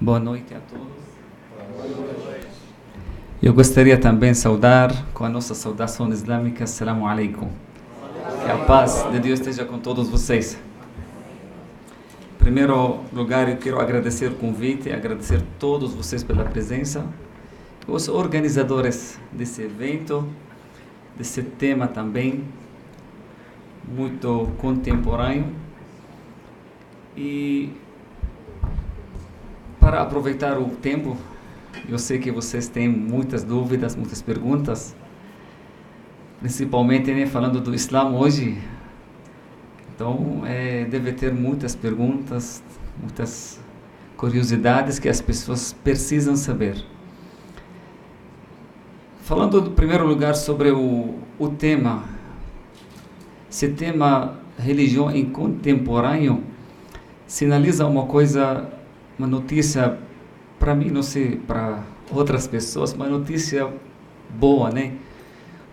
Boa noite a todos. Eu gostaria também de saudar com a nossa saudação islâmica, Assalamu alaikum. Que a paz de Deus esteja com todos vocês. Em primeiro lugar, eu quero agradecer o convite, agradecer a todos vocês pela presença, os organizadores desse evento, desse tema também, muito contemporâneo. E para aproveitar o tempo, eu sei que vocês têm muitas dúvidas, muitas perguntas, principalmente falando do Islã hoje. Então, deve ter muitas perguntas, muitas curiosidades que as pessoas precisam saber. Falando, em primeiro lugar, sobre o tema, esse tema religião em contemporâneo, sinaliza uma coisa, uma notícia, para mim, não sei, para outras pessoas, uma notícia boa, né?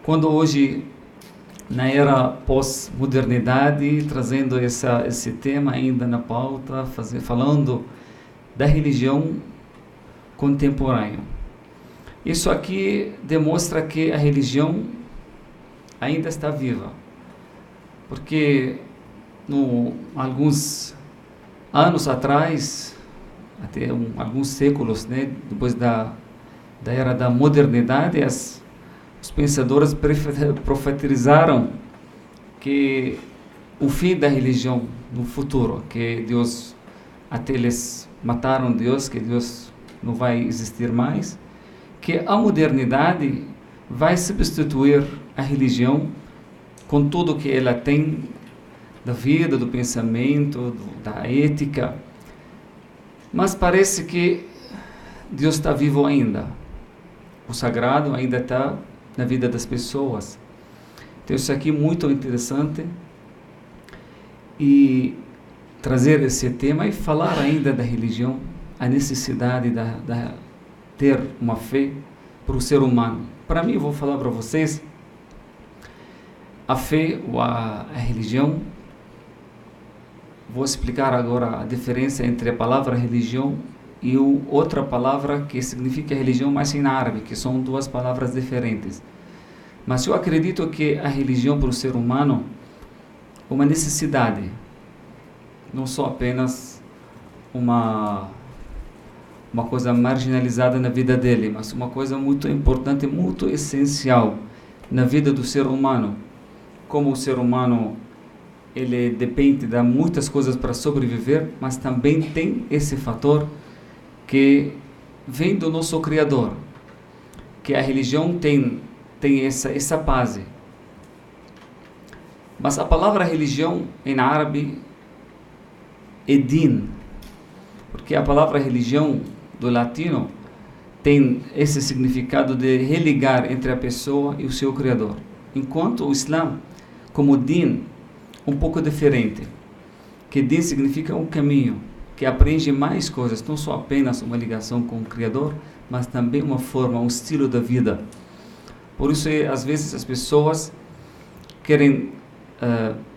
Quando hoje, na era pós-modernidade, trazendo esse tema ainda na pauta, falando da religião contemporânea. Isso aqui demonstra que a religião ainda está viva, porque alguns anos atrás, até alguns séculos, né, depois da era da modernidade, os pensadores profetizaram que o fim da religião no futuro, que Deus, até eles mataram Deus, que Deus não vai existir mais, que a modernidade vai substituir a religião com tudo que ela tem da vida, do pensamento, da ética. Mas parece que Deus está vivo ainda. O sagrado ainda está na vida das pessoas. Então isso aqui é muito interessante. E trazer esse tema e falar ainda da religião, a necessidade de ter uma fé para o ser humano. Para mim, eu vou falar para vocês, a fé ou a religião. Vou explicar agora a diferença entre a palavra religião e outra palavra que significa religião, mas em árabe, que são duas palavras diferentes. Mas eu acredito que a religião para o ser humano é uma necessidade, não só apenas uma coisa marginalizada na vida dele, mas uma coisa muito importante, muito essencial na vida do ser humano. Como o ser humano ele depende de muitas coisas para sobreviver, mas também tem esse fator que vem do nosso Criador, que a religião tem essa base. Mas a palavra religião em árabe é din, porque a palavra religião do latino tem esse significado de religar entre a pessoa e o seu Criador, enquanto o Islã, como din, um pouco diferente, que din significa um caminho, que abrange mais coisas, não só apenas uma ligação com o Criador, mas também uma forma, um estilo da vida. Por isso, às vezes, as pessoas querem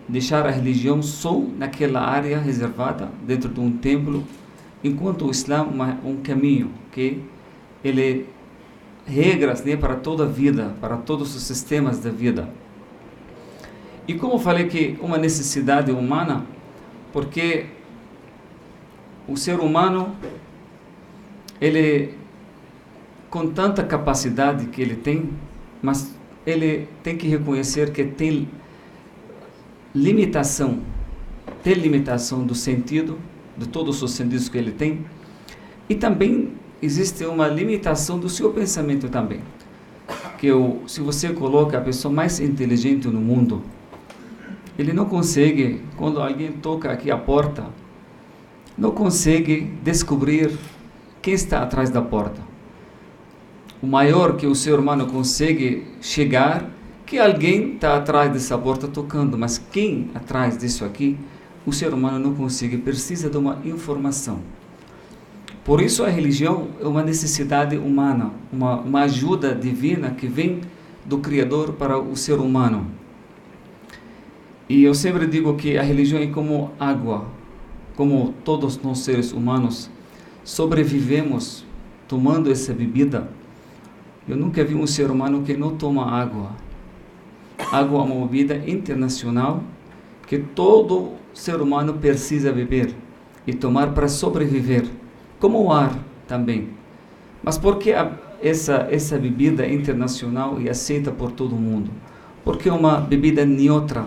deixar a religião só naquela área reservada, dentro de um templo, enquanto o Islã é um caminho, que ele regras, né, para toda a vida, para todos os sistemas da vida. E como eu falei que uma necessidade humana, porque o ser humano, ele, com tanta capacidade que ele tem, mas ele tem que reconhecer que tem limitação do sentido, de todos os sentidos que ele tem, e também existe uma limitação do seu pensamento também. Que se você coloca a pessoa mais inteligente no mundo, ele não consegue, quando alguém toca aqui a porta, não consegue descobrir quem está atrás da porta. O maior que o ser humano consegue chegar, que alguém está atrás dessa porta tocando, mas quem atrás disso aqui, o ser humano não consegue, precisa de uma informação. Por isso a religião é uma necessidade humana, uma ajuda divina que vem do Criador para o ser humano. E eu sempre digo que a religião é como água, como todos nós seres humanos sobrevivemos tomando essa bebida. Eu nunca vi um ser humano que não toma água. Água é uma bebida internacional que todo ser humano precisa beber e tomar para sobreviver, como o ar também. Mas por que essa bebida internacional é aceita por todo mundo? Porque é uma bebida neutra,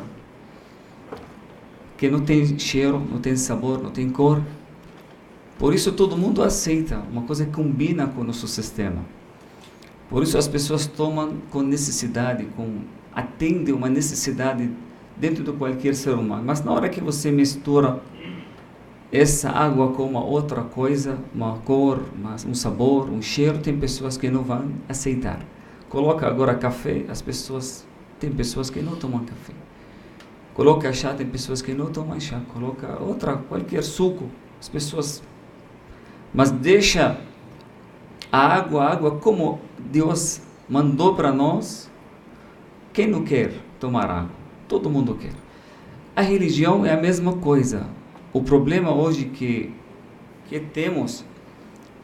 que não tem cheiro, não tem sabor, não tem cor. Por isso todo mundo aceita, uma coisa que combina com o nosso sistema. Por isso as pessoas tomam com necessidade, atendem uma necessidade dentro de qualquer ser humano. Mas na hora que você mistura essa água com uma outra coisa, uma cor, um sabor, um cheiro, tem pessoas que não vão aceitar. Coloca agora café, tem pessoas que não tomam café. Coloca chá, tem pessoas que não tomam chá. Coloca qualquer suco, as pessoas... Mas deixa a água como Deus mandou para nós. Quem não quer tomar água? Todo mundo quer. A religião é a mesma coisa. O problema hoje que temos,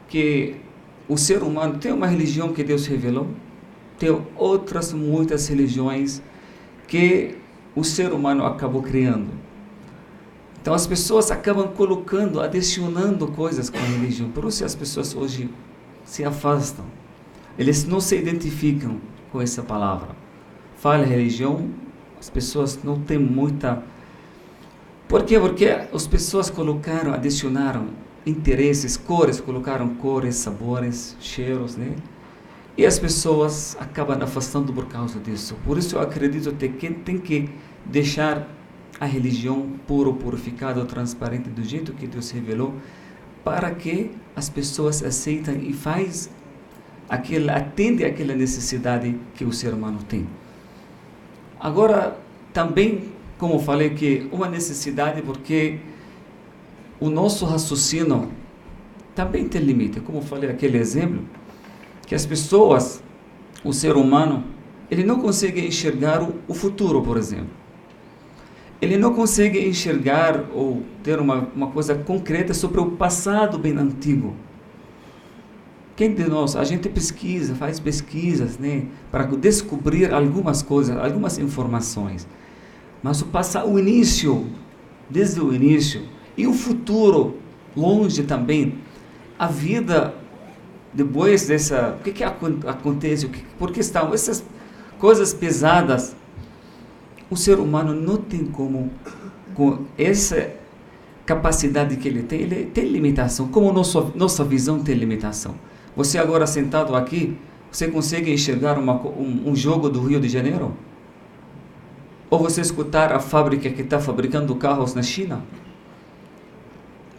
que o ser humano tem uma religião que Deus revelou, tem outras muitas religiões que o ser humano acabou criando. Então as pessoas acabam colocando, adicionando coisas com a religião. Por isso as pessoas hoje se afastam. Eles não se identificam com essa palavra. Fala religião, as pessoas não têm muita... Por quê? Porque as pessoas adicionaram interesses, colocaram cores, sabores, cheiros, né? E as pessoas acabam afastando por causa disso. Por isso eu acredito que tem que deixar a religião purificada, transparente, do jeito que Deus revelou, para que as pessoas aceitem e atendem àquela necessidade que o ser humano tem. Agora, também, como eu falei, que uma necessidade, porque o nosso raciocínio também tem limite. Como eu falei, aquele exemplo, que as pessoas, o ser humano, ele não consegue enxergar o futuro, por exemplo. Ele não consegue enxergar ou ter uma coisa concreta sobre o passado bem antigo. Quem de nós, a gente faz pesquisas, né, para descobrir algumas coisas, algumas informações. Mas o início, desde o início, e o futuro, longe também, a vida depois dessa... O que acontece? Por que estão essas coisas pesadas? O ser humano não tem como, com essa capacidade que ele tem limitação, como nossa visão tem limitação. Você agora sentado aqui, você consegue enxergar um jogo do Rio de Janeiro? Ou você escutar a fábrica que está fabricando carros na China?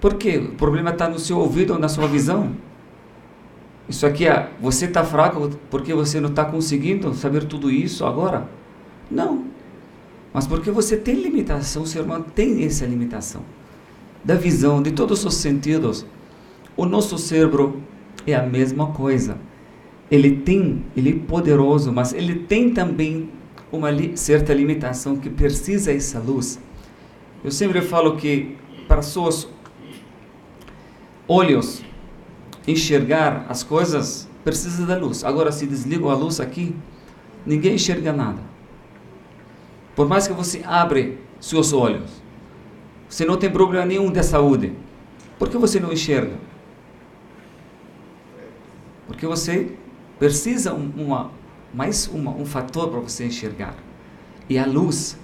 Por quê? O problema está no seu ouvido ou na sua visão. Isso aqui, você está fraco porque você não está conseguindo saber tudo isso agora? Não. Mas porque você tem limitação, o ser humano tem essa limitação. Da visão, de todos os sentidos. O nosso cérebro é a mesma coisa. Ele é poderoso, mas ele tem também uma certa limitação que precisa dessa luz. Eu sempre falo que para seus olhos enxergar as coisas, precisa da luz. Agora, se desliga a luz aqui, ninguém enxerga nada. Por mais que você abre seus olhos, você não tem problema nenhum de saúde. Por que você não enxerga? Porque você precisa um fator para você enxergar. E a luz.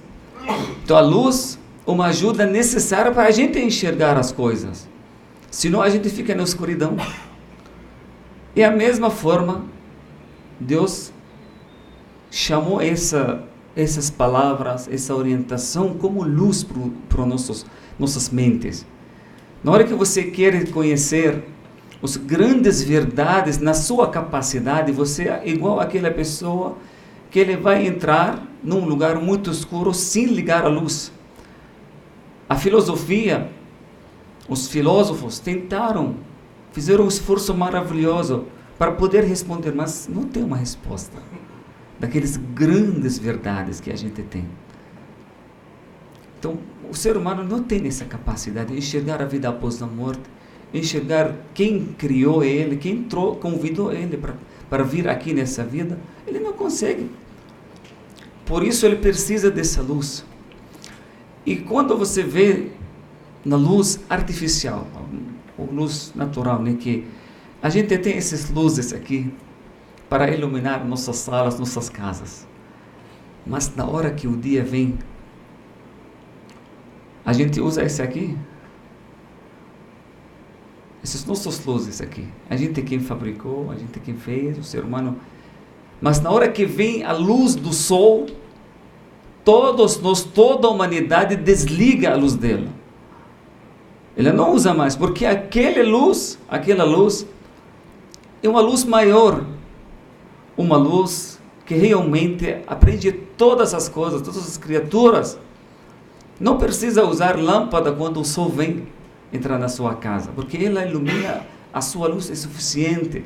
Então a luz é uma ajuda necessária para a gente enxergar as coisas. Senão a gente fica na escuridão. E a mesma forma, Deus chamou essas palavras, essa orientação como luz para nossas mentes. Na hora que você quer conhecer as grandes verdades na sua capacidade, você é igual àquela pessoa que ele vai entrar num lugar muito escuro sem ligar a luz. A filosofia, os filósofos fizeram um esforço maravilhoso para poder responder, mas não tem uma resposta daqueles grandes verdades que a gente tem. Então, o ser humano não tem essa capacidade de enxergar a vida após a morte, enxergar quem criou ele, quem convidou ele para vir aqui nessa vida. Ele não consegue. Por isso ele precisa dessa luz. E quando você vê na luz artificial, ou luz natural, né, que a gente tem essas luzes aqui para iluminar nossas salas, nossas casas. Mas na hora que o dia vem, a gente usa esse aqui. Essas nossas luzes aqui. A gente é quem fabricou, a gente é quem fez, o ser humano. Mas na hora que vem a luz do sol, toda a humanidade desliga a luz dela. Ele não usa mais, porque aquela luz é uma luz maior. Uma luz que realmente aprende todas as coisas, todas as criaturas. Não precisa usar lâmpada quando o sol vem entrar na sua casa, porque ela ilumina, a sua luz é suficiente.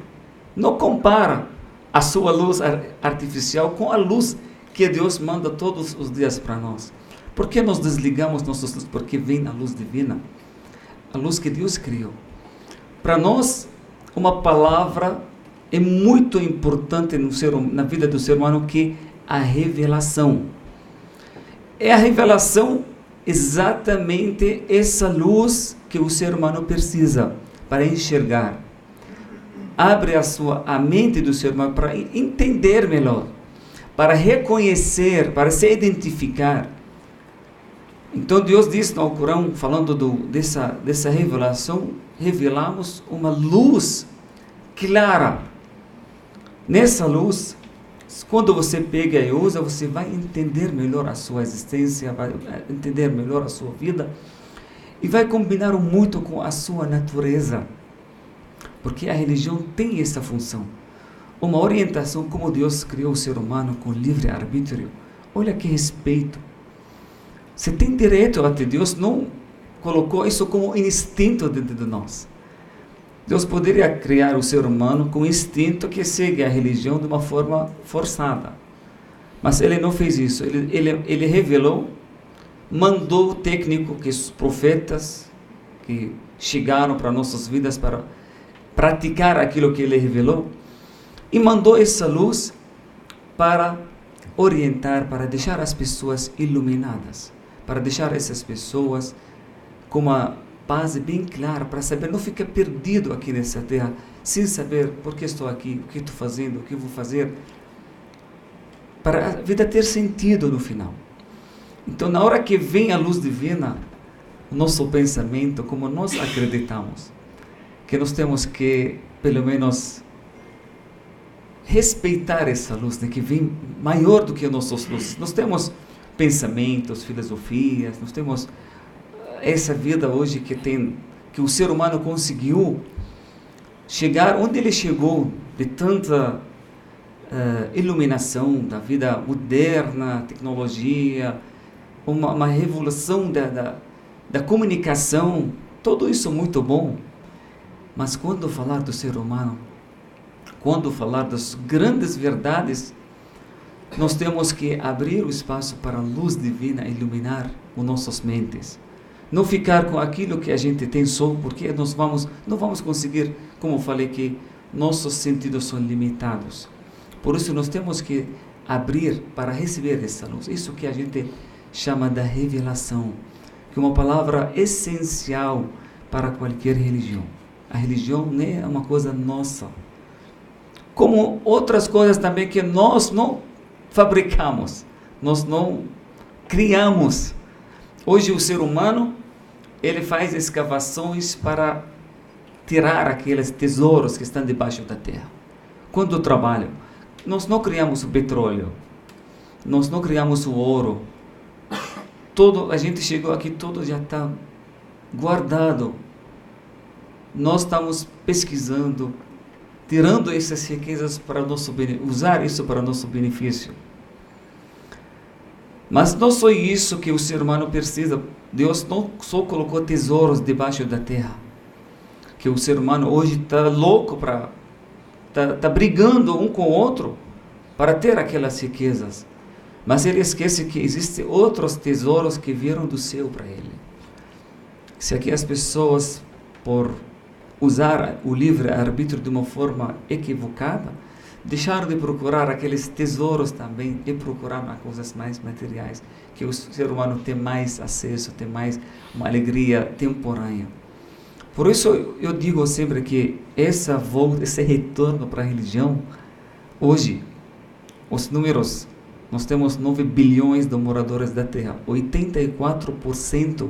Não compara a sua luz artificial com a luz que Deus manda todos os dias para nós. Por que nós desligamos nossas luzes? Porque vem a luz divina, a luz que Deus criou. Para nós, uma palavra é muito importante na vida do ser humano, que é a revelação. É a revelação exatamente essa luz que o ser humano precisa para enxergar. Abre a mente do ser humano para entender melhor, para reconhecer, para se identificar. Então Deus diz no Corão, falando dessa revelação, revelamos uma luz clara. Nessa luz, quando você pega e usa, você vai entender melhor a sua existência, vai entender melhor a sua vida e vai combinar muito com a sua natureza. Porque a religião tem essa função. Uma orientação como Deus criou o ser humano com livre-arbítrio. Olha que respeito. Você tem direito até Deus, não colocou isso como instinto dentro de nós. Deus poderia criar o ser humano com instinto que segue a religião de uma forma forçada. Mas Ele não fez isso. Ele revelou, mandou o técnico, que os profetas que chegaram para nossas vidas para praticar aquilo que Ele revelou, e mandou essa luz para orientar, para deixar as pessoas iluminadas, para deixar essas pessoas com uma base bem clara, para saber, não ficar perdido aqui nessa terra, sem saber por que estou aqui, o que estou fazendo, o que vou fazer, para a vida ter sentido no final. Então, na hora que vem a luz divina, o nosso pensamento, como nós acreditamos, que nós temos que, pelo menos, respeitar essa luz, né, que vem maior do que as nossas luzes. Nós temos pensamentos, filosofias, nós temos essa vida hoje que o ser humano conseguiu chegar onde ele chegou, de tanta iluminação da vida moderna, tecnologia, uma revolução da comunicação, tudo isso muito bom. Mas quando falar do ser humano, quando falar das grandes verdades, nós temos que abrir o espaço para a luz divina iluminar as nossas mentes. Não ficar com aquilo que a gente tem só, porque não vamos conseguir, como eu falei, que nossos sentidos são limitados. Por isso nós temos que abrir para receber essa luz. Isso que a gente chama da revelação, que é uma palavra essencial para qualquer religião. A religião não é uma coisa nossa, como outras coisas também que nós não fabricamos, nós não criamos. Hoje o ser humano, ele faz escavações para tirar aqueles tesouros que estão debaixo da terra. Quando trabalham, nós não criamos o petróleo, nós não criamos o ouro. A gente chegou aqui, tudo já está guardado. Nós estamos pesquisando, tirando essas riquezas para usar isso para nosso benefício. Mas não só isso que o ser humano precisa. Deus não só colocou tesouros debaixo da terra, que o ser humano hoje está louco está brigando um com o outro para ter aquelas riquezas. Mas ele esquece que existem outros tesouros que vieram do céu para ele. Se aqui as pessoas, por usar o livre-arbítrio de uma forma equivocada, deixaram de procurar aqueles tesouros também e procurar nas coisas mais materiais, que o ser humano tem mais acesso, tem mais uma alegria temporânea. Por isso eu digo sempre que essa volta, esse retorno para a religião, hoje, os números, nós temos 9 bilhões de moradores da Terra, 84%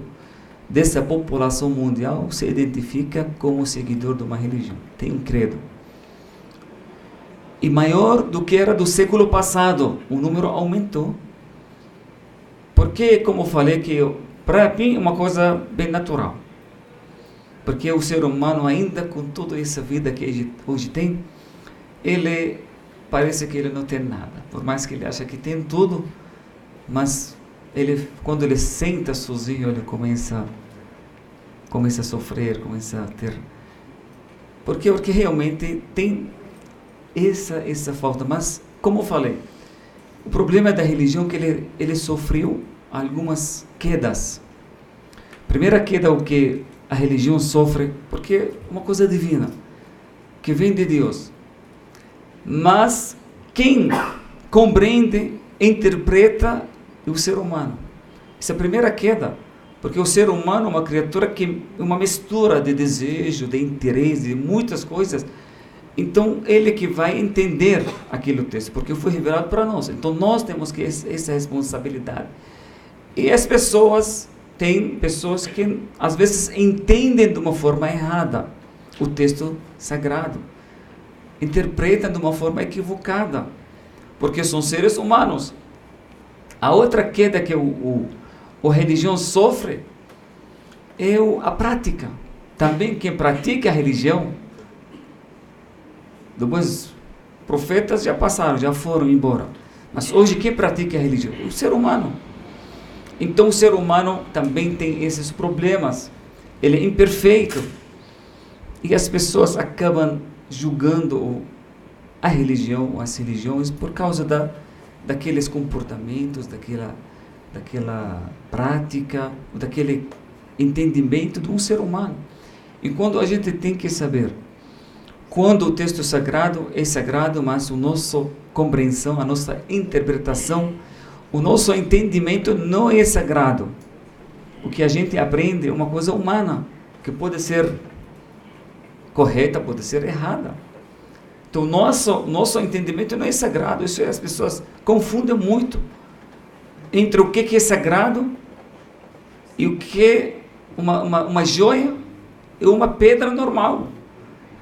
dessa população mundial se identifica como seguidor de uma religião, tem um credo. E maior do que era do século passado, o número aumentou. Porque, como eu falei, que para mim é uma coisa bem natural. Porque o ser humano, ainda com toda essa vida que hoje tem, ele parece que ele não tem nada. Por mais que ele ache que tem tudo, mas quando ele senta sozinho, ele começa a sofrer, começa a ter... Por quê? Porque realmente tem essa falta. Mas, como eu falei, o problema da religião é que ele sofreu algumas quedas. Primeira queda, o que a religião sofre, porque é uma coisa divina, que vem de Deus. Mas quem compreende, interpreta é o ser humano. Essa é a primeira queda, porque o ser humano é uma criatura que é uma mistura de desejo, de interesse, de muitas coisas. Então, ele que vai entender aquele texto, porque foi revelado para nós. Então, nós temos que essa responsabilidade. E as pessoas, tem pessoas que às vezes entendem de uma forma errada o texto sagrado. Interpretam de uma forma equivocada, porque são seres humanos. A outra queda que a religião sofre é a prática. Também quem pratica a religião, depois, profetas já passaram, já foram embora. Mas hoje quem pratica a religião? O ser humano. Então o ser humano também tem esses problemas. Ele é imperfeito. E as pessoas acabam julgando a religião, as religiões, por causa daqueles comportamentos, daquela prática, daquele entendimento de um ser humano. E quando a gente tem que saber, quando o texto sagrado é sagrado, mas a nossa compreensão, a nossa interpretação, o nosso entendimento não é sagrado. O que a gente aprende é uma coisa humana, que pode ser correta, pode ser errada. Então, nosso entendimento não é sagrado. Isso as pessoas confundem muito entre o que é sagrado e o que é uma joia e uma pedra normal.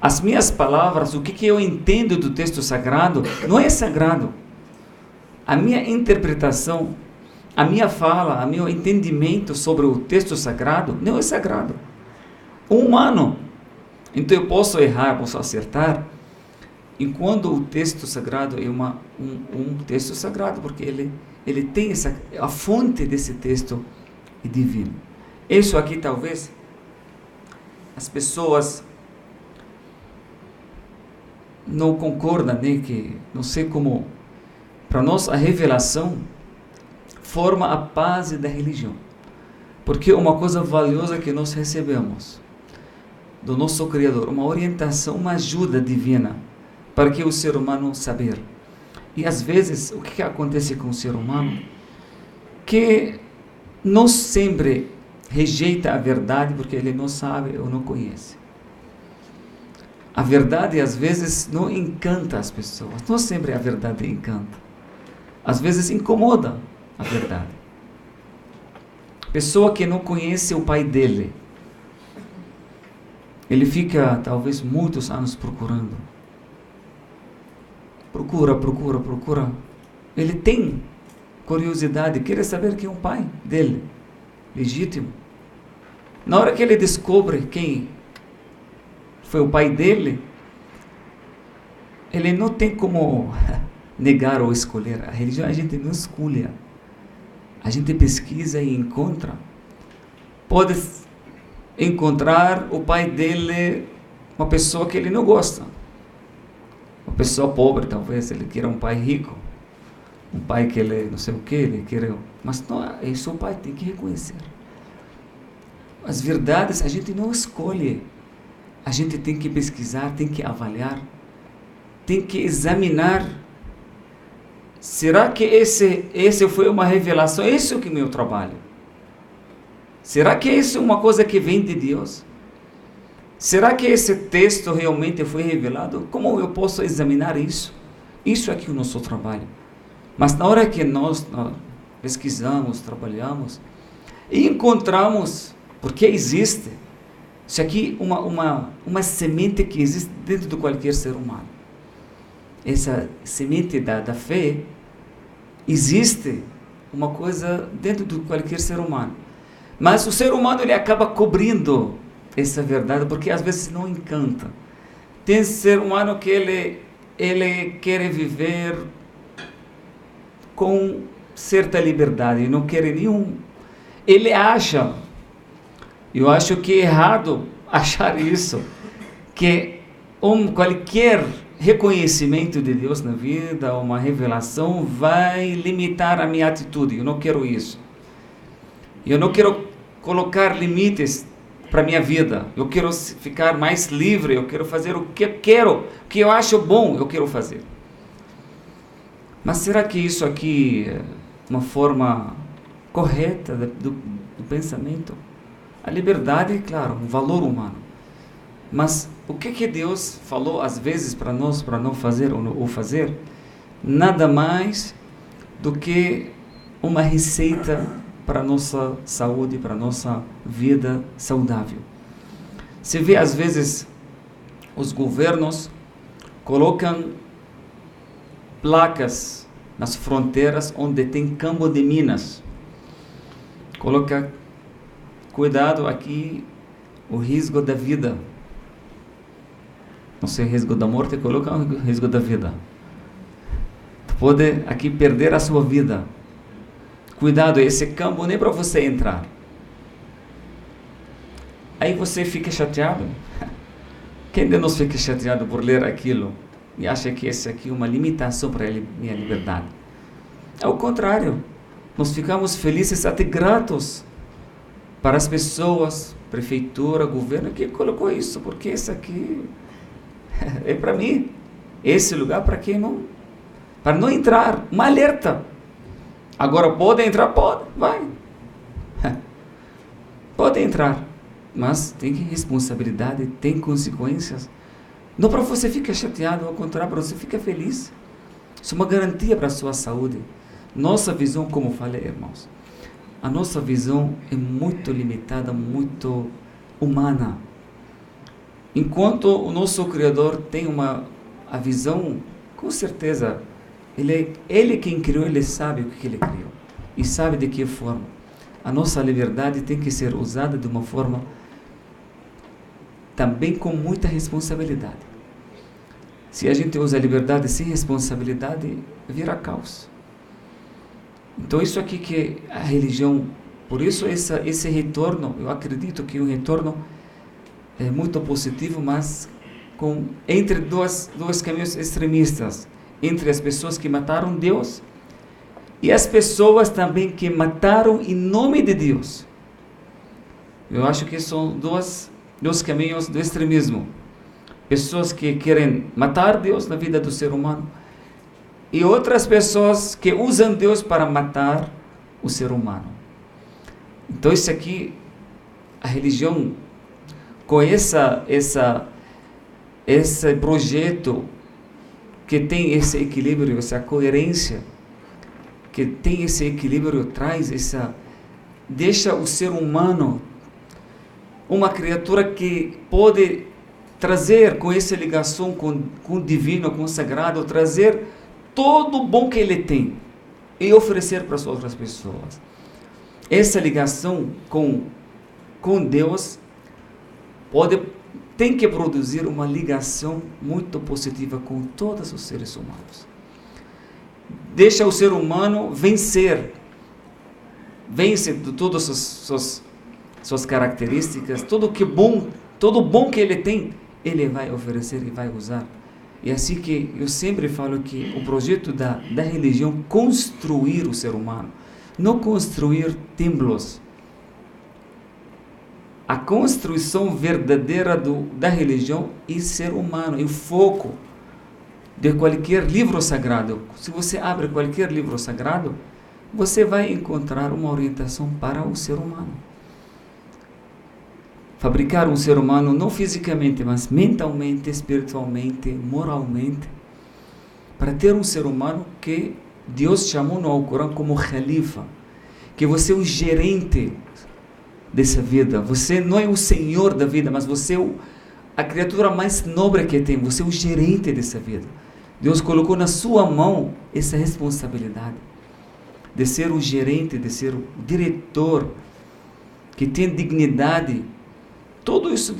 As minhas palavras, o que eu entendo do texto sagrado, não é sagrado. A minha interpretação, a minha fala, o meu entendimento sobre o texto sagrado, não é sagrado. O humano. Então eu posso errar, posso acertar, enquanto o texto sagrado é um texto sagrado, porque ele tem a fonte desse texto é divino. Isso aqui talvez as pessoas não concordam, né, que não sei como, para nós a revelação forma a base da religião, porque é uma coisa valiosa que nós recebemos do nosso Criador, uma orientação, uma ajuda divina para que o ser humano saber. E às vezes o que acontece com o ser humano, que não sempre rejeita a verdade porque ele não sabe ou não conhece. A verdade às vezes não encanta as pessoas, não sempre a verdade encanta. Às vezes incomoda a verdade. Pessoa que não conhece o pai dele, ele fica talvez muitos anos procurando. Procura. Ele tem curiosidade, quer saber quem é o pai dele, legítimo. Na hora que ele descobre quem foi o pai dele, ele não tem como negar ou escolher. A religião a gente não escolhe. A gente pesquisa e encontra. Pode encontrar o pai dele, uma pessoa que ele não gosta. Uma pessoa pobre, talvez, ele queira um pai rico. Um pai que ele não sei o que, ele queira... Mas não, é seu pai, tem que reconhecer. As verdades a gente não escolhe. a gente tem que pesquisar, tem que avaliar, tem que examinar. Será que esse foi uma revelação? Esse é o que é meu trabalho? Será que isso é uma coisa que vem de Deus? Será que esse texto realmente foi revelado? Como eu posso examinar isso? Isso aqui é o nosso trabalho. Mas na hora que nós pesquisamos, trabalhamos e encontramos, porque existe, isso aqui é uma semente que existe dentro de qualquer ser humano. Essa semente da fé, existe uma coisa dentro de qualquer ser humano. Mas o ser humano ele acaba cobrindo essa verdade, porque às vezes não encanta. Tem ser humano que ele quer viver com certa liberdade, não quer nenhum. Ele acha, eu acho que é errado achar isso, que qualquer reconhecimento de Deus na vida, uma revelação, vai limitar a minha atitude. Eu não quero isso. Eu não quero colocar limites para minha vida. Eu quero ficar mais livre, eu quero fazer o que eu quero, o que eu acho bom, eu quero fazer. Mas será que isso aqui é uma forma correta do pensamento? A liberdade, claro, um valor humano. Mas o que Deus falou às vezes para nós, para não fazer ou fazer? Nada mais do que uma receita para a nossa saúde, para a nossa vida saudável. Você vê, às vezes, os governos colocam placas nas fronteiras onde tem campo de minas. Coloca, cuidado aqui, o risco da vida. Não sei, risco da morte, coloca o risco da vida. Pode aqui perder a sua vida. Cuidado, esse campo nem para você entrar. Aí você fica chateado. Quem de nós fica chateado por ler aquilo e acha que esse aqui é uma limitação para minha liberdade? Ao contrário, nós ficamos felizes, até gratos para as pessoas, prefeitura, governo, que colocou isso, porque esse aqui é para mim. Esse lugar para quem não, para não entrar, um alerta. Agora pode entrar? Pode, vai. Pode entrar, mas tem responsabilidade, tem consequências. Não para você ficar chateado, ao contrário, para você ficar feliz. Isso é uma garantia para a sua saúde. Nossa visão, como falei, irmãos, a nossa visão é muito limitada, muito humana. Enquanto o nosso Criador tem a visão, com certeza, Ele quem criou, Ele sabe o que Ele criou. E sabe de que forma. A nossa liberdade tem que ser usada de uma forma também com muita responsabilidade. Se a gente usa a liberdade sem responsabilidade, vira caos. Então isso aqui que a religião, por isso esse retorno, eu acredito que o retorno é muito positivo, mas entre dois caminhos extremistas, entre as pessoas que mataram Deus e as pessoas também que mataram em nome de Deus. Eu acho que são dois caminhos do extremismo. Pessoas que querem matar Deus na vida do ser humano e outras pessoas que usam Deus para matar o ser humano. Então isso aqui, a religião, com esse projeto que tem esse equilíbrio, essa coerência, que tem esse equilíbrio, deixa o ser humano uma criatura que pode trazer com essa ligação com o divino, com o sagrado, trazer todo o bom que ele tem e oferecer para as outras pessoas. Essa ligação com Deus tem que produzir uma ligação muito positiva com todos os seres humanos. Deixa o ser humano vence de todas as suas características, todo bom que ele tem, ele vai oferecer e vai usar. E assim que eu sempre falo que o projeto da religião é construir o ser humano, não construir templos. a construção verdadeira da religião e ser humano, e o foco de qualquer livro sagrado. Se você abre qualquer livro sagrado, você vai encontrar uma orientação para o ser humano. Fabricar um ser humano não fisicamente, mas mentalmente, espiritualmente, moralmente, para ter um ser humano que Deus chamou no Alcorão como Khalifa, que você é o gerente dessa vida. Você não é o senhor da vida, mas você é a criatura mais nobre que tem. Você é o gerente dessa vida. Deus colocou na sua mão essa responsabilidade de ser o gerente, de ser o diretor, que tem dignidade. Tudo isso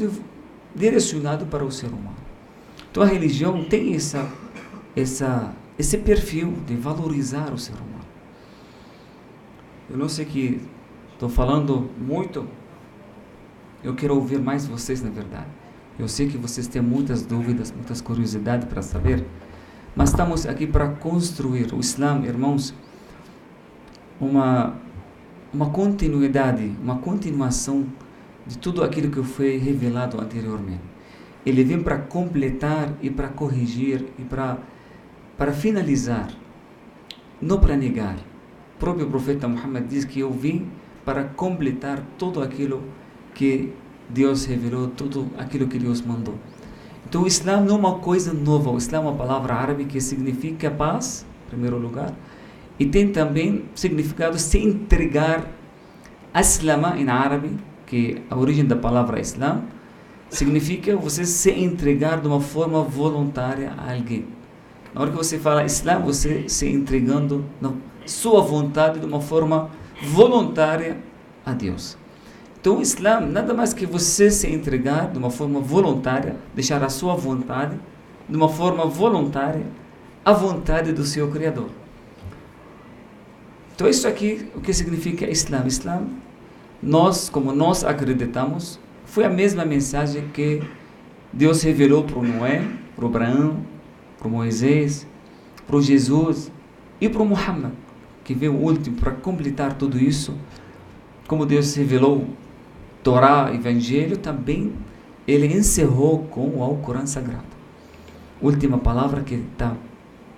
direcionado para o ser humano. Então a religião tem esse perfil de valorizar o ser humano. Eu não sei que estou falando muito, eu quero ouvir mais vocês, na verdade. Eu sei que vocês têm muitas dúvidas, muitas curiosidades para saber, mas estamos aqui para construir o Islã, irmãos, uma continuidade, uma continuação de tudo aquilo que foi revelado anteriormente. Ele vem para completar e para corrigir e para finalizar, não para negar. O próprio profeta Muhammad diz que eu vim para completar tudo aquilo que Deus revelou, tudo aquilo que Deus mandou. Então o Islã não é uma coisa nova. O Islã é uma palavra árabe que significa paz, em primeiro lugar, e tem também significado se entregar. Aslama em árabe, que a origem da palavra Islã, significa você se entregar de uma forma voluntária a alguém. Na hora que você fala Islã, você se entregando na sua vontade de uma forma voluntária a Deus. Então o Islã nada mais que você se entregar de uma forma voluntária, deixar a sua vontade de uma forma voluntária à vontade do seu Criador. Então isso aqui, o que significa Islã? Islã, como nós acreditamos, foi a mesma mensagem que Deus revelou para o Noé, para o Abraão, para o Moisés, para o Jesus e para o Muhammad, que veio o último para completar tudo isso. Como Deus revelou Torá, Evangelho, também ele encerrou com o Alcorão Sagrado. Última palavra que está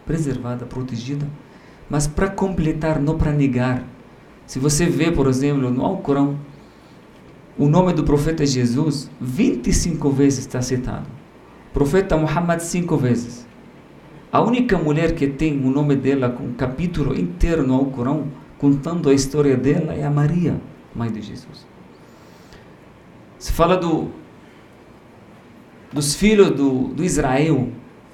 preservada, protegida, mas para completar, não para negar. Se você vê, por exemplo, no Alcorão, o nome do profeta Jesus 25 vezes está citado. Profeta Muhammad 5 vezes. A única mulher que tem o nome dela com um capítulo inteiro no Alcorão, contando a história dela, é a Maria, mãe de Jesus. Se fala dos filhos do Israel,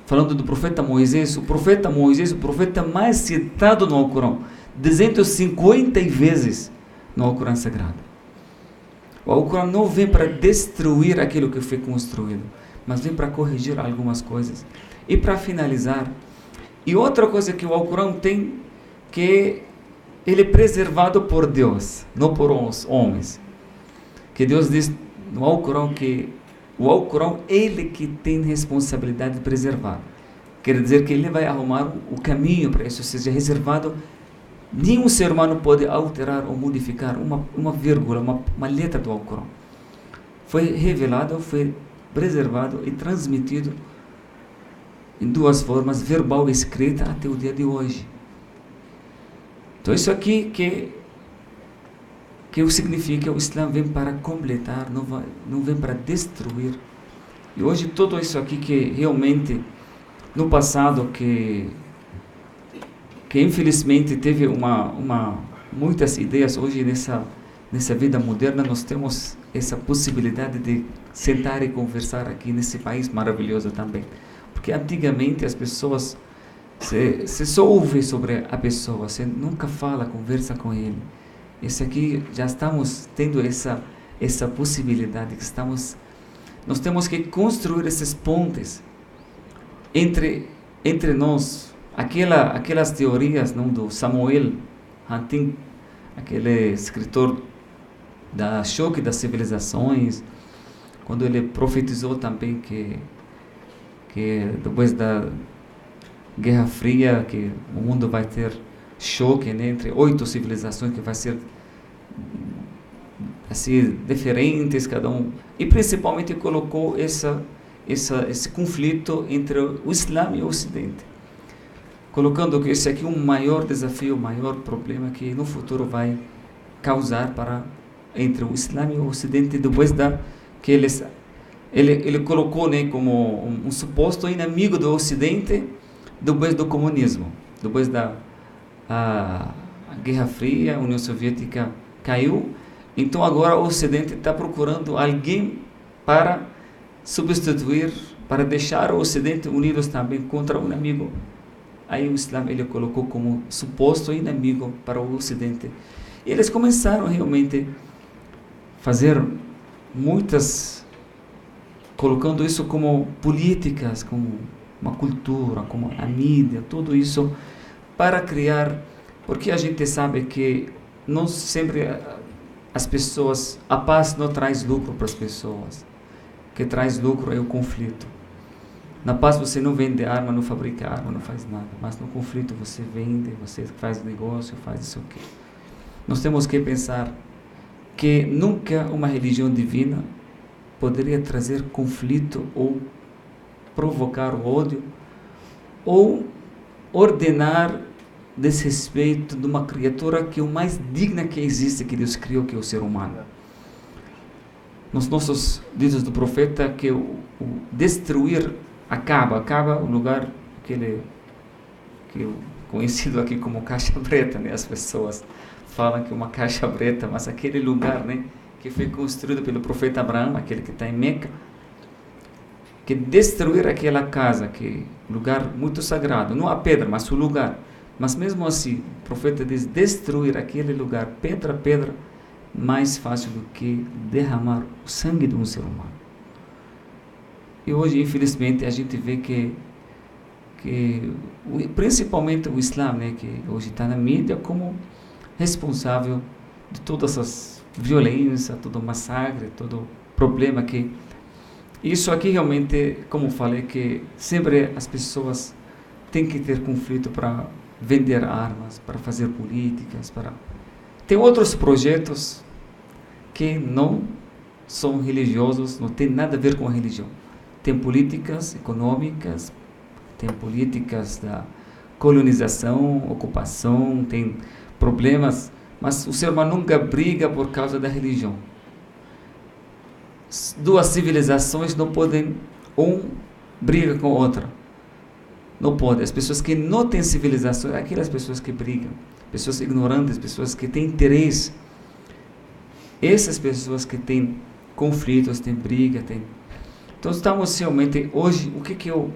falando do profeta Moisés, o profeta mais citado no Alcorão, 250 vezes no Alcorão Sagrado. O Alcorão não vem para destruir aquilo que foi construído, mas vem para corrigir algumas coisas. E para finalizar, e outra coisa que o Alcorão tem, que ele é preservado por Deus, não por os homens. Que Deus diz no Alcorão que o Alcorão, ele que tem responsabilidade de preservar. Quer dizer que ele vai arrumar o caminho para isso seja reservado. Nenhum ser humano pode alterar ou modificar uma vírgula, uma letra do Alcorão. Foi revelado, foi preservado e transmitido em duas formas, verbal e escrita, até o dia de hoje. Então isso aqui que o significa, o Islã vem para completar, não vem para destruir. E hoje tudo isso aqui que realmente no passado que infelizmente teve muitas ideias, hoje nessa vida moderna nós temos essa possibilidade de sentar e conversar aqui nesse país maravilhoso também. Porque antigamente as pessoas, você só ouve sobre a pessoa, você nunca fala, conversa com ele. Esse aqui, já estamos tendo essa possibilidade, nós temos que construir esses pontes entre nós. Aquelas teorias, não, do Samuel Huntington, aquele escritor da choque das civilizações, quando ele profetizou também que depois da Guerra Fria, que o mundo vai ter choque, né, entre 8 civilizações, que vai ser assim, diferentes, cada um, e principalmente colocou esse conflito entre o Islã e o Ocidente, colocando que esse aqui é um maior desafio, um maior problema que no futuro vai causar entre o Islã e o Ocidente, depois que ele colocou, né, como um suposto inimigo do Ocidente depois do comunismo, depois da a Guerra Fria, a União Soviética caiu. Então agora o Ocidente está procurando alguém para substituir, para deixar o Ocidente unidos também contra um inimigo. Aí o Islã ele colocou como suposto inimigo para o Ocidente. E eles começaram realmente a fazer muitas, colocando isso como políticas, como uma cultura, como a mídia, tudo isso para criar, porque a gente sabe que não sempre as pessoas, a paz não traz lucro para as pessoas, o que traz lucro é o conflito. Na paz você não vende arma, não fabrica arma, não faz nada, mas no conflito você vende, você faz negócio, faz isso aqui. Nós temos que pensar que nunca uma religião divina poderia trazer conflito ou provocar o ódio ou ordenar desrespeito de uma criatura que é o mais digna que existe, que Deus criou, que é o ser humano. Nos nossos ditos do profeta, que o destruir acaba o lugar que é conhecido aqui como caixa preta, né? As pessoas falam que é uma caixa preta, mas aquele lugar, né, que foi construído pelo profeta Abraão, aquele que está em Meca, que destruir aquela casa, que é um lugar muito sagrado, não a pedra, mas o lugar. Mas mesmo assim, o profeta diz destruir aquele lugar, pedra a pedra, mais fácil do que derramar o sangue de um ser humano. E hoje, infelizmente, a gente vê que principalmente o Islã, né, que hoje está na mídia como responsável de todas as violências, todo massacre, todo problema que... Isso aqui realmente, como falei, que sempre as pessoas têm que ter conflito para vender armas, para fazer políticas, para... Tem outros projetos que não são religiosos, não tem nada a ver com a religião. Tem políticas econômicas, tem políticas da colonização, ocupação, tem problemas, mas o ser humano nunca briga por causa da religião. Duas civilizações não podem, briga com a outra. Não pode. As pessoas que não têm civilização, aquelas pessoas que brigam, pessoas ignorantes, pessoas que têm interesse, essas pessoas que têm conflitos, têm briga, têm... Então estamos realmente, hoje, o que eu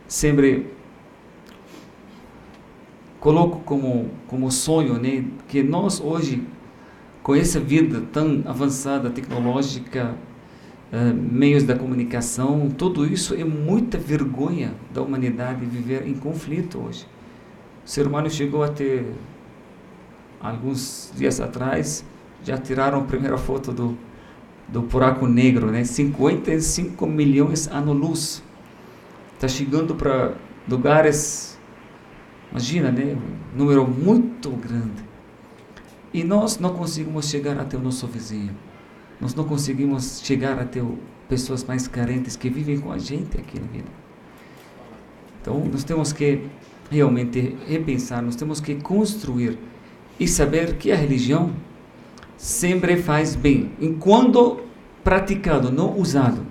sempre coloco como sonho, né, que nós hoje, com essa vida tão avançada, tecnológica, meios da comunicação, tudo isso é muita vergonha da humanidade viver em conflito hoje. O ser humano chegou a ter, alguns dias atrás, já tiraram a primeira foto do buraco negro, né? 55 milhões ano-luz. Está chegando para lugares, imagina, né? Um número muito grande. E nós não conseguimos chegar até o nosso vizinho. Nós não conseguimos chegar até pessoas mais carentes que vivem com a gente aqui na vida. Então, nós temos que realmente repensar, nós temos que construir e saber que a religião sempre faz bem, enquanto praticado, não usado.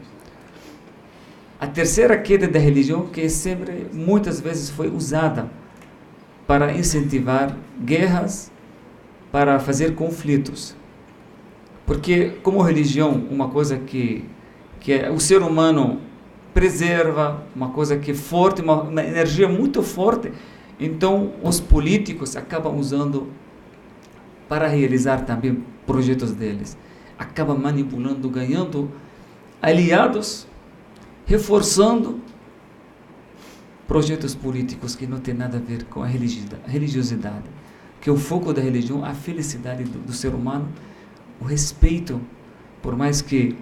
A terceira queda da religião, que sempre, muitas vezes, foi usada para incentivar guerras, para fazer conflitos. Porque, como religião, uma coisa que o ser humano preserva, uma coisa que é forte, uma energia muito forte, então os políticos acabam usando para realizar também projetos deles. Acabam manipulando, ganhando aliados, reforçando projetos políticos que não tem nada a ver com a religiosidade. Que o foco da religião, a felicidade do ser humano, o respeito, por mais que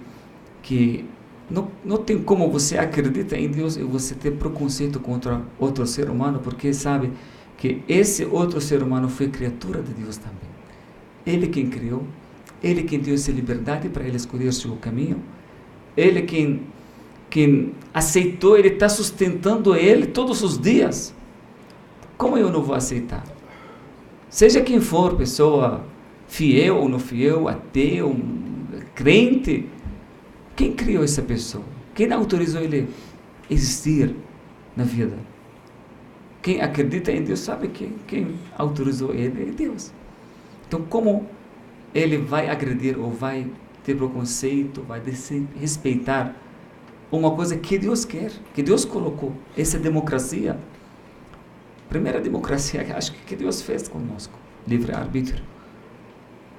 não tem como você acredita em Deus e você ter preconceito contra outro ser humano, porque sabe que esse outro ser humano foi criatura de Deus também. Ele quem criou, Ele quem deu essa liberdade para ele escolher o seu caminho. Ele quem aceitou, ele está sustentando ele todos os dias. Como eu não vou aceitar? Seja quem for, pessoa fiel ou não fiel, ateu, crente, quem criou essa pessoa? Quem autorizou ele a existir na vida? Quem acredita em Deus sabe que quem autorizou ele é Deus. Então, como ele vai agredir ou vai ter preconceito, vai respeitar uma coisa que Deus quer, que Deus colocou? Essa é democracia. Primeira democracia que acho que Deus fez conosco, livre-arbítrio.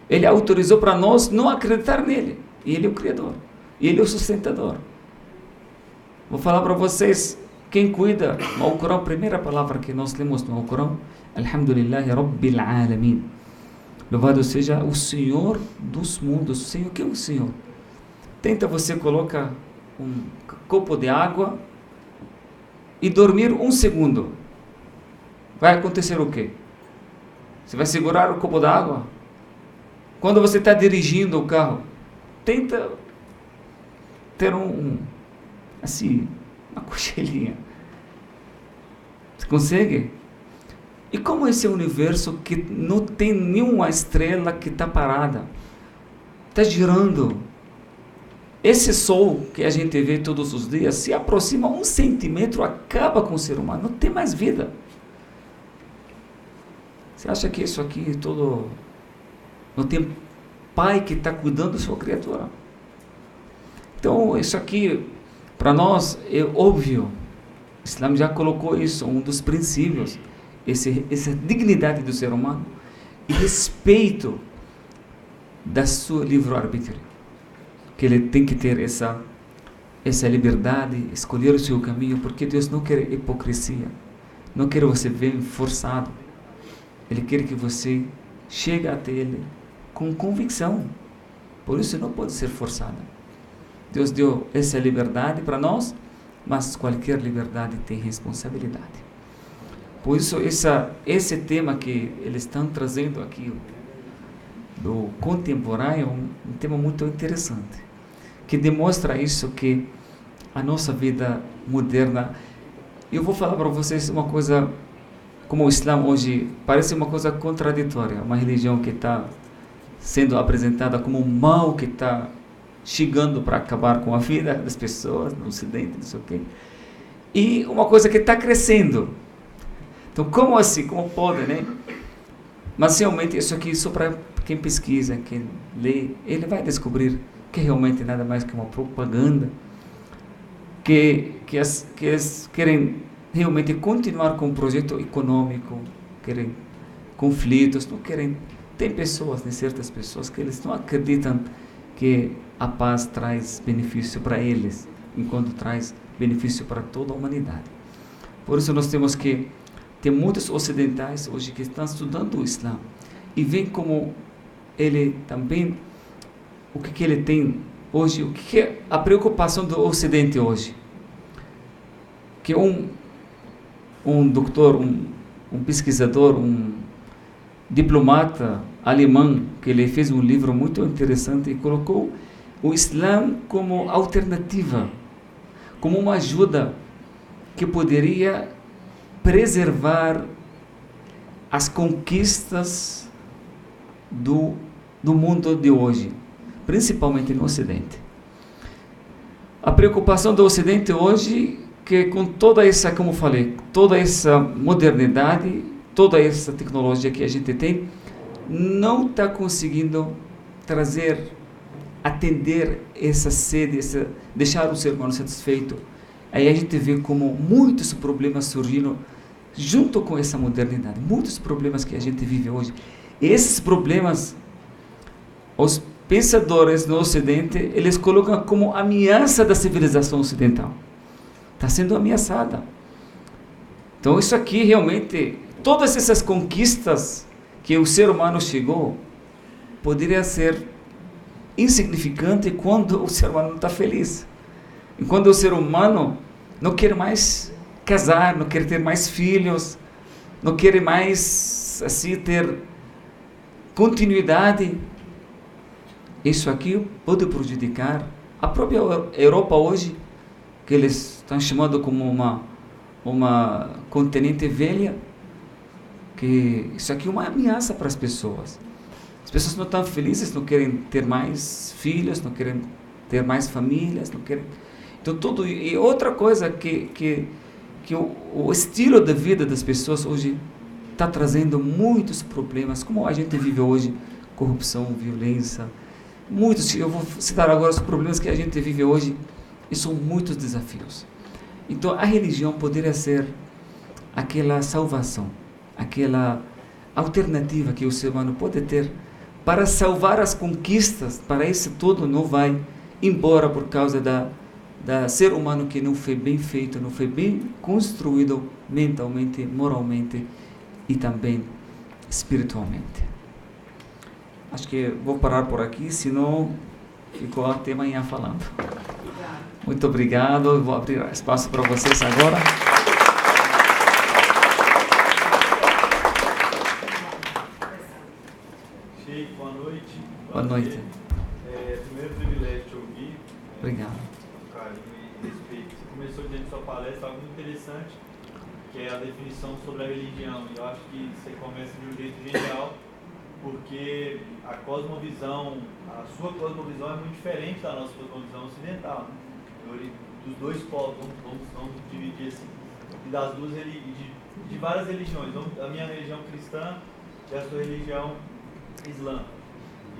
Ele autorizou para nós não acreditar nele. E ele é o Criador. E ele é o sustentador. Vou falar para vocês, quem cuida no Alcorão, a primeira palavra que nós lemos no Alcorão, Alhamdulillahi Rabbil Alamin. Louvado seja o Senhor dos mundos. O Senhor, quem é o Senhor? Tenta você colocar um copo de água e dormir 1 segundo. Vai acontecer o quê? Você vai segurar o copo d'água? Quando você está dirigindo o carro, tenta ter assim, uma cochilinha. Você consegue? E como esse universo que não tem nenhuma estrela que está parada, está girando. Esse sol que a gente vê todos os dias, se aproxima 1 centímetro, acaba com o ser humano, não tem mais vida. Você acha que isso aqui todo... não tem pai que está cuidando da sua criatura? Então, isso aqui, para nós, é óbvio. O Islã já colocou isso, um dos princípios. Essa dignidade do ser humano e respeito da sua livre-arbítrio. Que ele tem que ter essa liberdade, escolher o seu caminho, porque Deus não quer hipocrisia. Não quer você ver forçado. Ele quer que você chegue até Ele com convicção. Por isso não pode ser forçada. Deus deu essa liberdade para nós, mas qualquer liberdade tem responsabilidade. Por isso esse tema que eles estão trazendo aqui, do contemporâneo, é um tema muito interessante, que demonstra isso, que a nossa vida moderna... Eu vou falar para vocês uma coisa... Como o Islã hoje parece uma coisa contraditória, uma religião que está sendo apresentada como um mal que está chegando para acabar com a vida das pessoas no Ocidente, não sei o quê, e uma coisa que está crescendo. Então, como assim? Como pode, né? Mas realmente isso aqui, só para quem pesquisa, quem lê, ele vai descobrir que realmente nada mais que uma propaganda, que eles querem realmente continuar com o projeto econômico, querem conflitos, não querem... Tem pessoas, né, certas pessoas, que eles não acreditam que a paz traz benefício para eles, enquanto traz benefício para toda a humanidade. Por isso nós temos que... Tem muitos ocidentais hoje que estão estudando o Islã e veem como ele também... O que ele tem hoje, o que é a preocupação do Ocidente hoje? Que um doutor, um pesquisador, um diplomata alemão, que ele fez um livro muito interessante e colocou o Islã como alternativa, como uma ajuda que poderia preservar as conquistas do mundo de hoje, principalmente no Ocidente. A preocupação do Ocidente hoje, que com toda essa, como falei, toda essa modernidade, toda essa tecnologia que a gente tem, não está conseguindo atender essa sede, deixar o ser humano satisfeito. Aí a gente vê como muitos problemas surgiram junto com essa modernidade, muitos problemas que a gente vive hoje. E esses problemas, os pensadores no Ocidente, eles colocam como ameaça da civilização ocidental. Está sendo ameaçada. Então isso aqui realmente, todas essas conquistas que o ser humano chegou, poderia ser insignificante quando o ser humano não está feliz. E quando o ser humano não quer mais casar, não quer ter mais filhos, não quer mais assim ter continuidade. isso aqui pode prejudicar a própria Europa hoje, que eles estão chamando como uma continente velha, que isso aqui é uma ameaça para as pessoas. As pessoas não estão felizes, não querem ter mais filhos, não querem ter mais famílias, não querem... Então, tudo... E outra coisa que o estilo de vida das pessoas hoje está trazendo muitos problemas, como a gente vive hoje, corrupção, violência, muitos, eu vou citar agora os problemas que a gente vive hoje, e são muitos desafios. Então, a religião poderia ser aquela salvação, aquela alternativa que o ser humano pode ter para salvar as conquistas, para isso tudo não vai embora por causa da ser humano que não foi bem feito, não foi bem construído mentalmente, moralmente e também espiritualmente. Acho que vou parar por aqui, senão ficou até amanhã falando. Muito obrigado, eu vou abrir espaço para vocês agora. Sheik, boa noite. Boa noite. Primeiro privilégio te ouvir. Obrigado. Carinho e respeito. Você começou dentro da sua palestra algo muito interessante, que é a definição sobre a religião. E eu acho que você começa de um jeito genial, porque a cosmovisão, a sua cosmovisão é muito diferente da nossa cosmovisão ocidental, né? Dos dois povos, vamos dividir assim, e das duas de várias religiões, a minha religião cristã e a sua religião islã.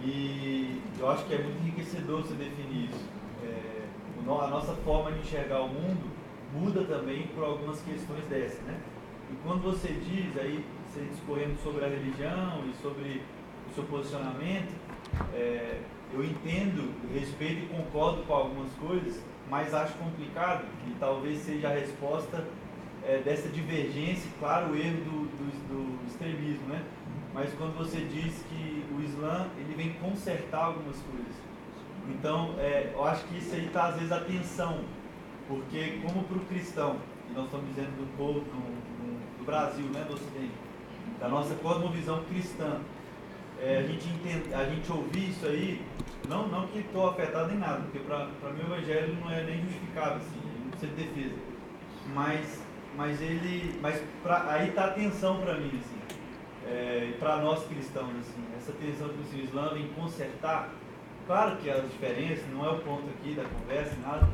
E eu acho que é muito enriquecedor você definir isso. A nossa forma de enxergar o mundo muda também por algumas questões dessas, né? E quando você diz, aí, você discorrendo sobre a religião e sobre o seu posicionamento, eu entendo, respeito e concordo com algumas coisas, mas acho complicado, e talvez seja a resposta dessa divergência, claro, o erro do extremismo, né? Mas quando você diz que o Islã ele vem consertar algumas coisas, então eu acho que isso aí está às vezes a tensão, porque como para o cristão, e nós estamos dizendo do povo do Brasil, né, do Ocidente, da nossa cosmovisão cristã, a gente ouvir isso aí, não que estou afetado em nada, porque para mim o evangelho não é nem justificado, assim, não precisa de defesa, aí está a tensão para mim, assim, para nós cristãos, assim, essa tensão que o Islã vem consertar, claro que as diferenças, não é o ponto aqui da conversa, nada,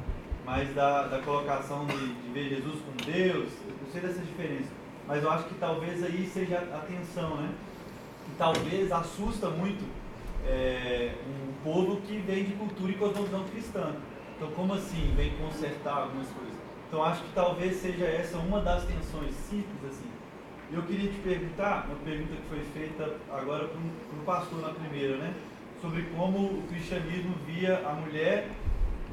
mas da colocação de ver Jesus como Deus, eu sei dessas diferenças, mas eu acho que talvez aí seja a tensão, né? E talvez assusta muito um povo que vem de cultura e cosmovisão cristã. Então, como assim vem consertar algumas coisas? Então, acho que talvez seja essa uma das tensões simples, assim. Eu queria te perguntar, uma pergunta que foi feita agora para um pastor na primeira, né? Sobre como o cristianismo via a mulher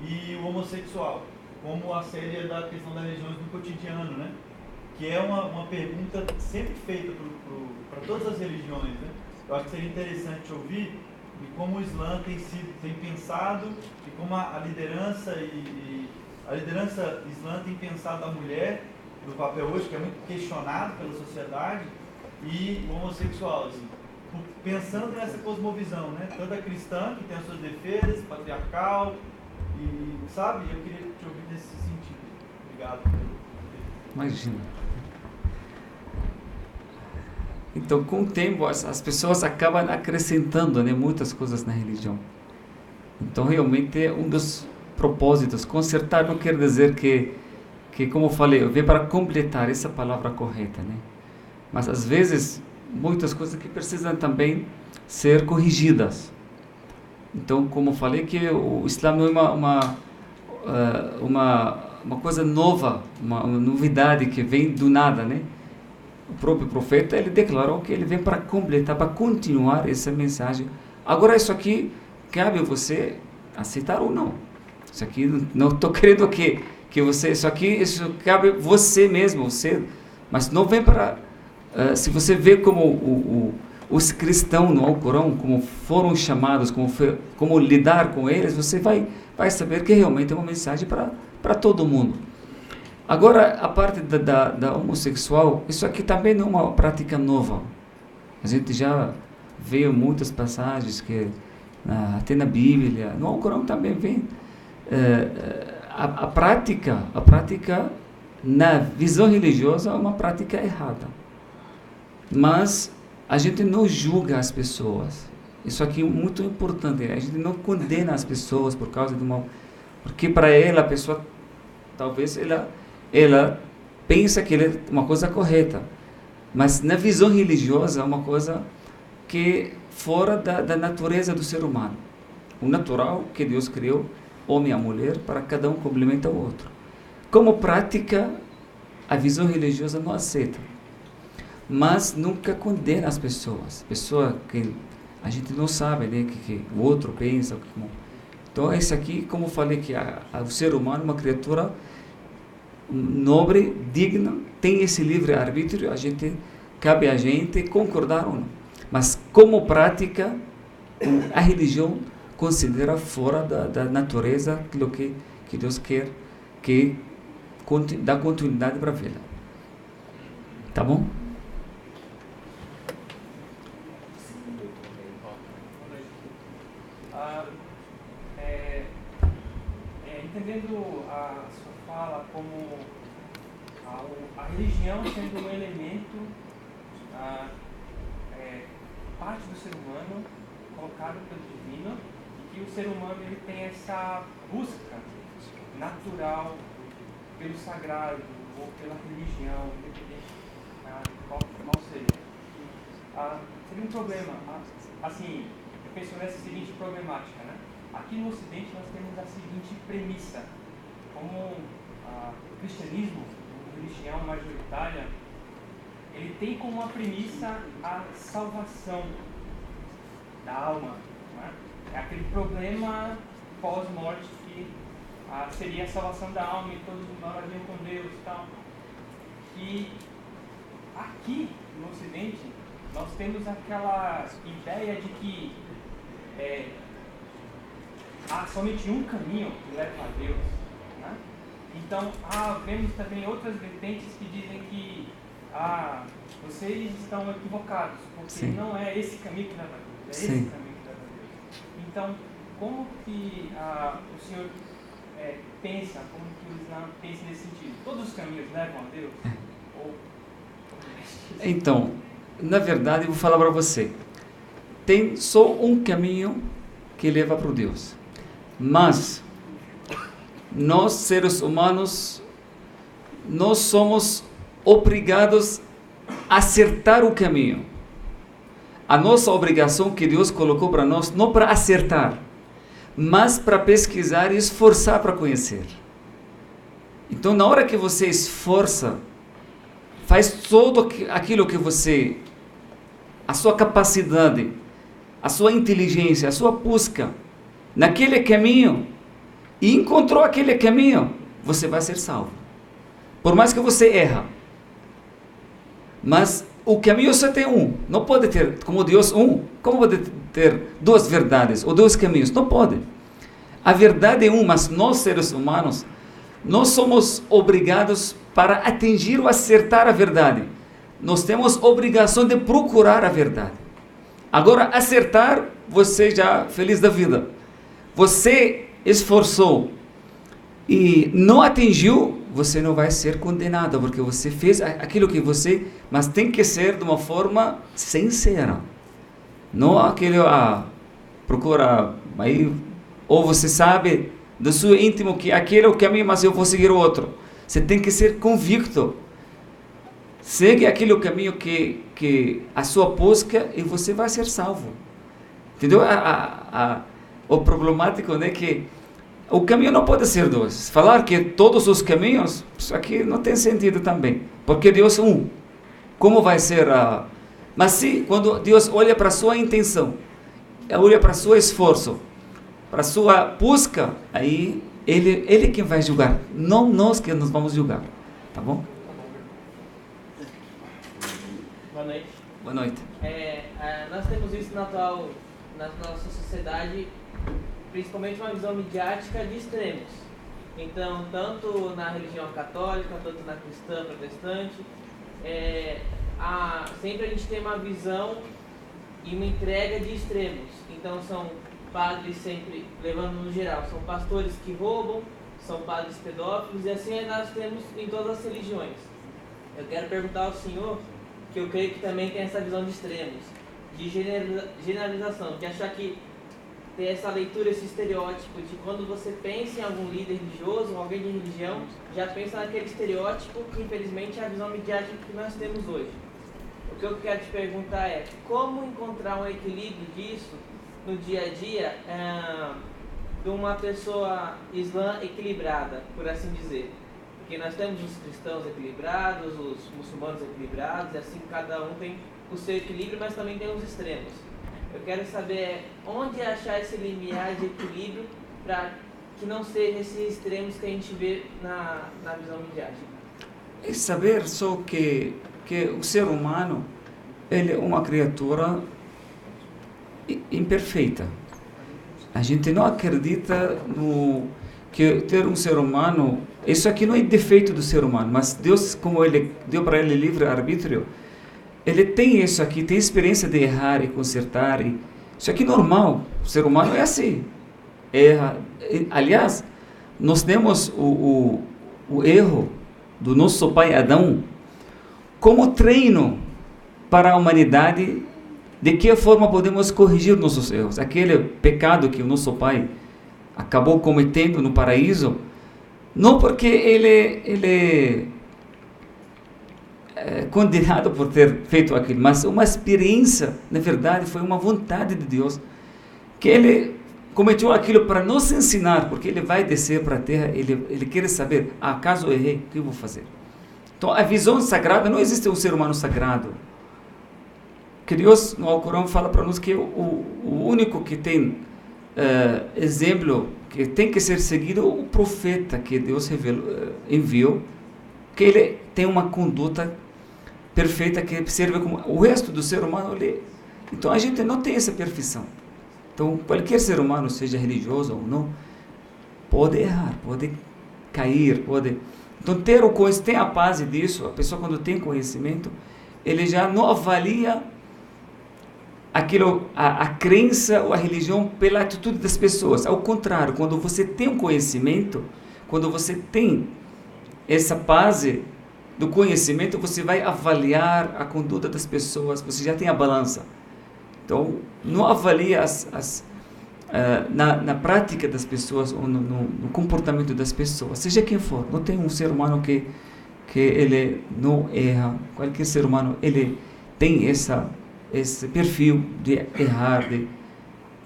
e o homossexual, como a série da questão das religiões no cotidiano, né? Que é uma pergunta sempre feita para todas as religiões, né? Eu acho que seria interessante ouvir e como o Islã tem pensado e como a liderança a liderança islã tem pensado a mulher no papel hoje, que é muito questionado pela sociedade, e o homossexual, assim, pensando nessa cosmovisão, né? Tanto a cristã, que tem as suas defesas, patriarcal, e, sabe? Eu queria te ouvir nesse sentido. Obrigado. Imagina. Então, com o tempo, as pessoas acabam acrescentando, né, muitas coisas na religião. Então, realmente, um dos propósitos, consertar não quer dizer que como eu falei, vem para completar essa palavra correta, né? Mas, às vezes, muitas coisas que precisam também ser corrigidas. Então, como eu falei, que o Islã não é uma coisa nova, uma novidade que vem do nada, né? O próprio profeta, ele declarou que ele vem para completar, para continuar essa mensagem. Agora, isso aqui, cabe a você aceitar ou não. Isso aqui, não estou querendo que você, isso cabe a você mesmo, mas não vem para... se você vê como os cristãos no Alcorão, como foram chamados, como lidar com eles, você vai saber que realmente é uma mensagem para todo mundo. Agora, a parte da homossexual, isso aqui também não é uma prática nova. A gente já vê muitas passagens até na Bíblia, no Alcorão também vem. A prática na visão religiosa é uma prática errada. Mas a gente não julga as pessoas. Isso aqui é muito importante. A gente não condena as pessoas por causa de uma... Porque para ela, a pessoa, talvez ela pensa que é uma coisa correta. Mas na visão religiosa é uma coisa que é fora da natureza do ser humano. O natural que Deus criou, homem e mulher, para cada um complementa o outro. Como prática, a visão religiosa não aceita. Mas nunca condena as pessoas. Pessoa que a gente não sabe, né, que o outro pensa. Então, esse aqui, como eu falei, que o ser humano é uma criatura nobre, digna, tem esse livre-arbítrio, cabe a gente concordar ou não. Mas, como prática, a religião considera fora da natureza aquilo que Deus quer, que dá continuidade para a vida. Tá bom? Entendendo a sua fala como a religião sendo um elemento, parte do ser humano, colocado pelo divino, e que o ser humano ele tem essa busca natural pelo sagrado ou pela religião, independente de qual seja. Seria um problema. Assim, eu penso nessa seguinte problemática, né? Aqui no Ocidente nós temos a seguinte premissa: como o cristianismo, a religião majoritária, ele tem como uma premissa a salvação da alma, né? É aquele problema pós-morte que seria a salvação da alma e todos morariam com Deus e tal. E aqui no Ocidente nós temos aquela ideia de que há somente um caminho que leva a Deus, né? Então, vemos também outras vertentes que dizem que vocês estão equivocados, porque Sim. não é esse caminho que leva a Deus, é Sim. esse caminho que leva a Deus. Então, como que o senhor pensa, como que o Islã pensa nesse sentido? Todos os caminhos levam a Deus? Ou... Então, na verdade, eu vou falar para você. Tem só um caminho que leva para o Deus. Mas, nós, seres humanos, nós somos obrigados a acertar o caminho. A nossa obrigação que Deus colocou para nós, não para acertar, mas para pesquisar e esforçar para conhecer. Então, na hora que você esforça, faz todo aquilo que você, a sua capacidade, a sua inteligência, a sua busca, naquele caminho, e encontrou aquele caminho, você vai ser salvo. Por mais que você erra. Mas o caminho só tem um. Não pode ter, como Deus, um. Como pode ter duas verdades ou dois caminhos? Não pode. A verdade é um, mas nós, seres humanos, nós somos obrigados para atingir ou acertar a verdade. Nós temos obrigação de procurar a verdade. Agora, acertar, você já feliz da vida. Você esforçou e não atingiu, você não vai ser condenado, porque você fez aquilo que você... Mas tem que ser de uma forma sincera. Não aquele, procura... Aí, ou você sabe do seu íntimo que aquele é o caminho, mas eu vou seguir o outro. Você tem que ser convicto. Segue aquele caminho que a sua busca e você vai ser salvo. Entendeu? O problemático, né, que o caminho não pode ser dois. Falar que todos os caminhos, isso aqui não tem sentido também. Porque Deus é um. Como vai ser a... Mas sim, quando Deus olha para a sua intenção, olha para o seu esforço, para a sua busca, aí Ele quem vai julgar. Não nós que nos vamos julgar. Tá bom? Boa noite. Boa noite. Nós temos visto na nossa sociedade, principalmente uma visão midiática de extremos. Então, tanto na religião católica, tanto na cristã, protestante, sempre a gente tem uma visão e uma entrega de extremos. Então, são padres sempre, levando no geral, são pastores que roubam, são padres pedófilos, e assim nós temos em todas as religiões. Eu quero perguntar ao senhor, que eu creio que também tem essa visão de extremos, de generalização, de achar que ter essa leitura, esse estereótipo de quando você pensa em algum líder religioso, alguém de religião, já pensa naquele estereótipo que infelizmente é a visão midiática que nós temos hoje. O que eu quero te perguntar é como encontrar um equilíbrio disso no dia a dia de uma pessoa islã equilibrada, por assim dizer. Porque nós temos os cristãos equilibrados, os muçulmanos equilibrados, e assim cada um tem o seu equilíbrio, mas também tem os extremos. Eu quero saber onde achar esse limiar de equilíbrio para que não seja esses extremos que a gente vê na visão midiática. É saber só que o ser humano, ele é uma criatura imperfeita. A gente não acredita que ter um ser humano, isso aqui não é defeito do ser humano, mas Deus, como ele deu para ele livre arbítrio, ele tem isso aqui, tem experiência de errar e consertar. Isso aqui é normal. O ser humano é assim. Erra. Aliás, nós temos o erro do nosso pai Adão como treino para a humanidade de que forma podemos corrigir nossos erros. Aquele pecado que o nosso pai acabou cometendo no paraíso, não porque ele condenado por ter feito aquilo, mas uma experiência, na verdade, foi uma vontade de Deus, que ele cometeu aquilo para nos ensinar, porque ele vai descer para a terra, ele quer saber, acaso eu errei, o que eu vou fazer? Então, a visão sagrada, não existe um ser humano sagrado. Que Deus, no Alcorão, fala para nós que o único que tem exemplo, que tem que ser seguido, o profeta que Deus enviou, que ele tem uma conduta perfeita que serve como o resto do ser humano. Então a gente não tem essa perfeição. Então qualquer ser humano, seja religioso ou não, pode errar, pode cair, pode. Então tem a base disso. A pessoa, quando tem conhecimento, ele já não avalia aquilo, a crença ou a religião pela atitude das pessoas. Ao contrário, quando você tem um conhecimento, quando você tem essa base do conhecimento, você vai avaliar a conduta das pessoas, você já tem a balança. Então, não avalia na prática das pessoas, ou no comportamento das pessoas, seja quem for. Não tem um ser humano que ele não erra. Qualquer ser humano, ele tem esse perfil de errar.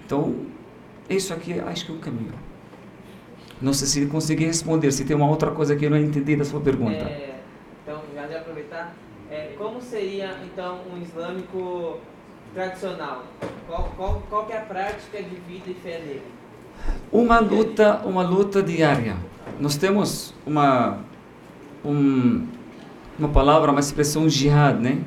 Então, isso aqui acho que é o caminho. Não sei se consegui responder, se tem uma outra coisa que eu não entendi da sua pergunta. Então, já de aproveitar, como seria, então, um islâmico tradicional? Qual que é a prática de vida e fé dele? Uma luta diária. Nós temos uma palavra, uma expressão jihad, né?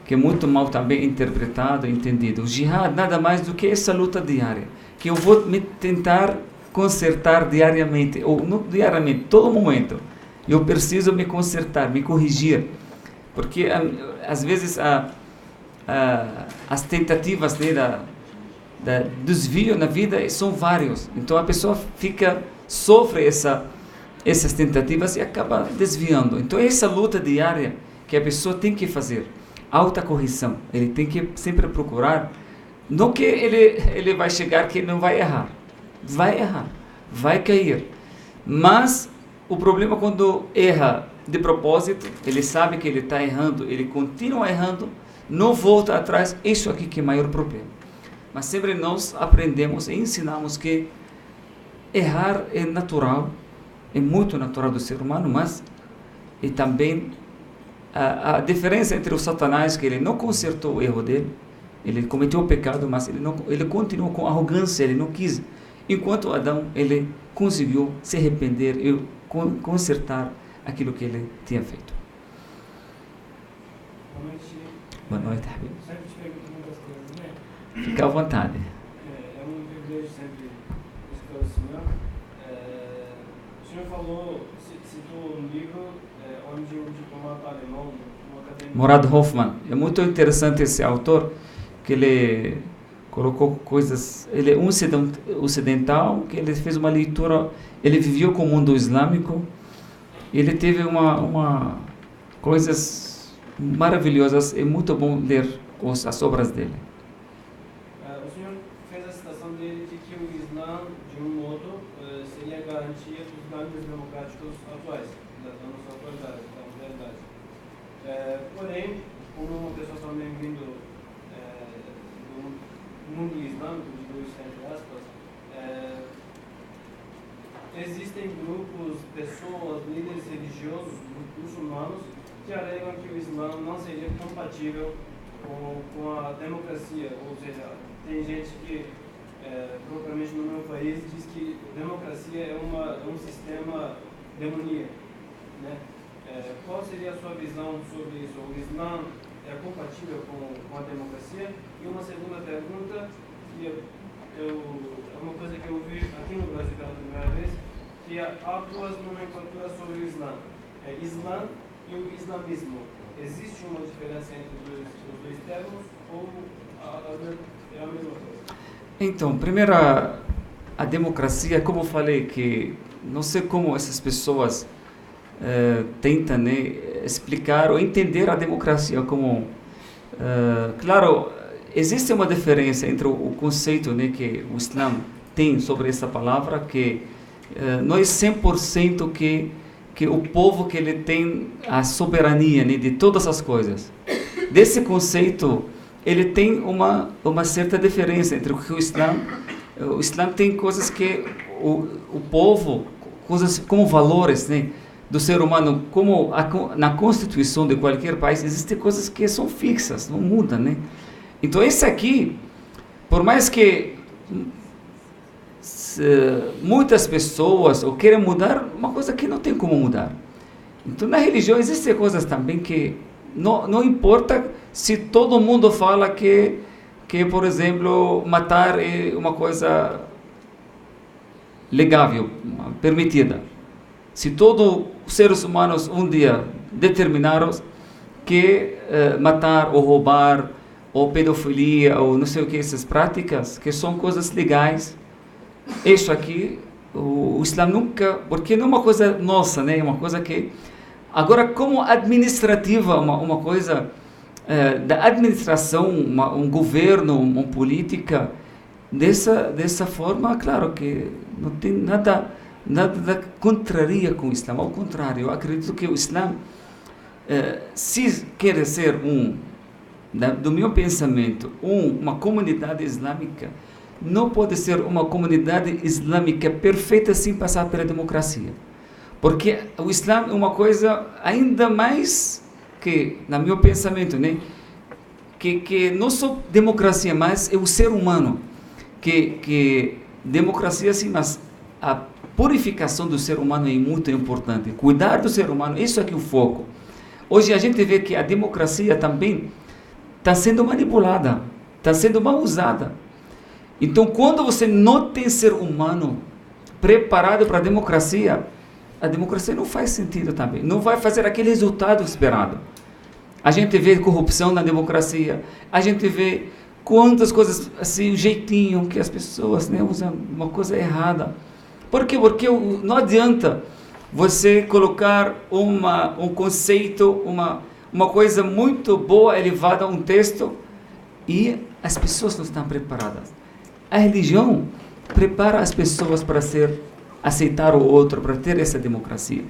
Que é muito mal também interpretado e entendido. O jihad nada mais do que essa luta diária, que eu vou me tentar consertar diariamente, ou não diariamente, todo momento. Eu preciso me consertar, me corrigir, porque às vezes as tentativas da desvio na vida são vários. Então a pessoa sofre essas tentativas e acaba desviando. Então essa luta diária que a pessoa tem que fazer, autocorreção, ele tem que sempre procurar, não que ele vai chegar que ele não vai errar, vai cair, mas o problema é quando erra de propósito, ele sabe que ele está errando, ele continua errando, não volta atrás, isso aqui que é o maior problema. Mas sempre nós aprendemos e ensinamos que errar é natural, é muito natural do ser humano, mas e também a diferença entre o Satanás, que ele não consertou o erro dele, ele cometeu o pecado, mas ele continuou com arrogância, ele não quis. Enquanto Adão, ele conseguiu se arrepender e consertar aquilo que ele tinha feito. Boa noite, Habib. Sempre te pergunto muitas coisas, né? Fica à vontade. É um privilégio sempre escutar o senhor. O senhor falou, citou um livro onde um diplomata alemão, um acadêmico... Morad Hoffman. É muito interessante esse autor, que ele colocou coisas, ele é um ocidental, que ele fez uma leitura, ele viveu com o mundo islâmico, ele teve coisas maravilhosas, é muito bom ler as obras dele. O senhor fez a citação dele de que o Islã, de um modo, seria a garantia dos ganhos democráticos atuais, da nossa atualidade, da modernidade. Porém, como uma pessoa também vindo do mundo islâmico, digo isso entre aspas, existem grupos, pessoas, líderes religiosos, muçulmanos, que alegam que o Islã não seria compatível com a democracia, ou seja, tem gente que, propriamente no meu país, diz que democracia é um sistema demoníaco, né? Qual seria a sua visão sobre isso? O Islã é compatível com a democracia? E uma segunda pergunta, que é uma coisa que eu vi aqui no Brasil pela primeira vez, que há duas nomenclaturas sobre o Islã. Islã e o islamismo. Existe uma diferença entre os dois termos ou é a mesma coisa? Então, primeiro, a democracia, como eu falei, que não sei como essas pessoas tentam, né, explicar ou entender a democracia como... claro, existe uma diferença entre o conceito, né, que o Islã tem sobre essa palavra, que não é 100% que o povo que ele tem a soberania, né, de todas as coisas. Desse conceito, ele tem uma certa diferença entre o que o Islã tem coisas que o povo, coisas como valores, né, do ser humano, como na Constituição de qualquer país, existem coisas que são fixas, não mudam, né? Então, esse aqui, por mais que muitas pessoas querem mudar, uma coisa que não tem como mudar. Então, na religião, existem coisas também que não importa se todo mundo fala que, por exemplo, matar é uma coisa legável, permitida. Se todos os seres humanos um dia determinaram que matar ou roubar ou pedofilia ou não sei o que, essas práticas que são coisas legais, isso aqui o Islã nunca, porque não é uma coisa nossa, né? É uma coisa que agora como administrativa, uma coisa da administração, um governo, uma política dessa forma, claro que não tem nada contraria com o Islã, ao contrário, eu acredito que o Islã, se quer ser do meu pensamento, uma comunidade islâmica, não pode ser uma comunidade islâmica perfeita sem passar pela democracia, porque o Islã é uma coisa ainda mais que, no meu pensamento, né, que não só democracia, mas é o ser humano, que democracia sim, mas a purificação do ser humano é muito importante. Cuidar do ser humano, isso aqui é o foco. Hoje a gente vê que a democracia também está sendo manipulada, está sendo mal usada. Então, quando você não tem ser humano preparado para a democracia não faz sentido também. Não vai fazer aquele resultado esperado. A gente vê corrupção na democracia, a gente vê quantas coisas, assim, o jeitinho que as pessoas, né, usam uma coisa errada. Por quê? Porque não adianta você colocar um conceito, uma coisa muito boa, elevada, um texto, e as pessoas não estão preparadas. A religião prepara as pessoas para aceitar o outro, para ter essa democracia.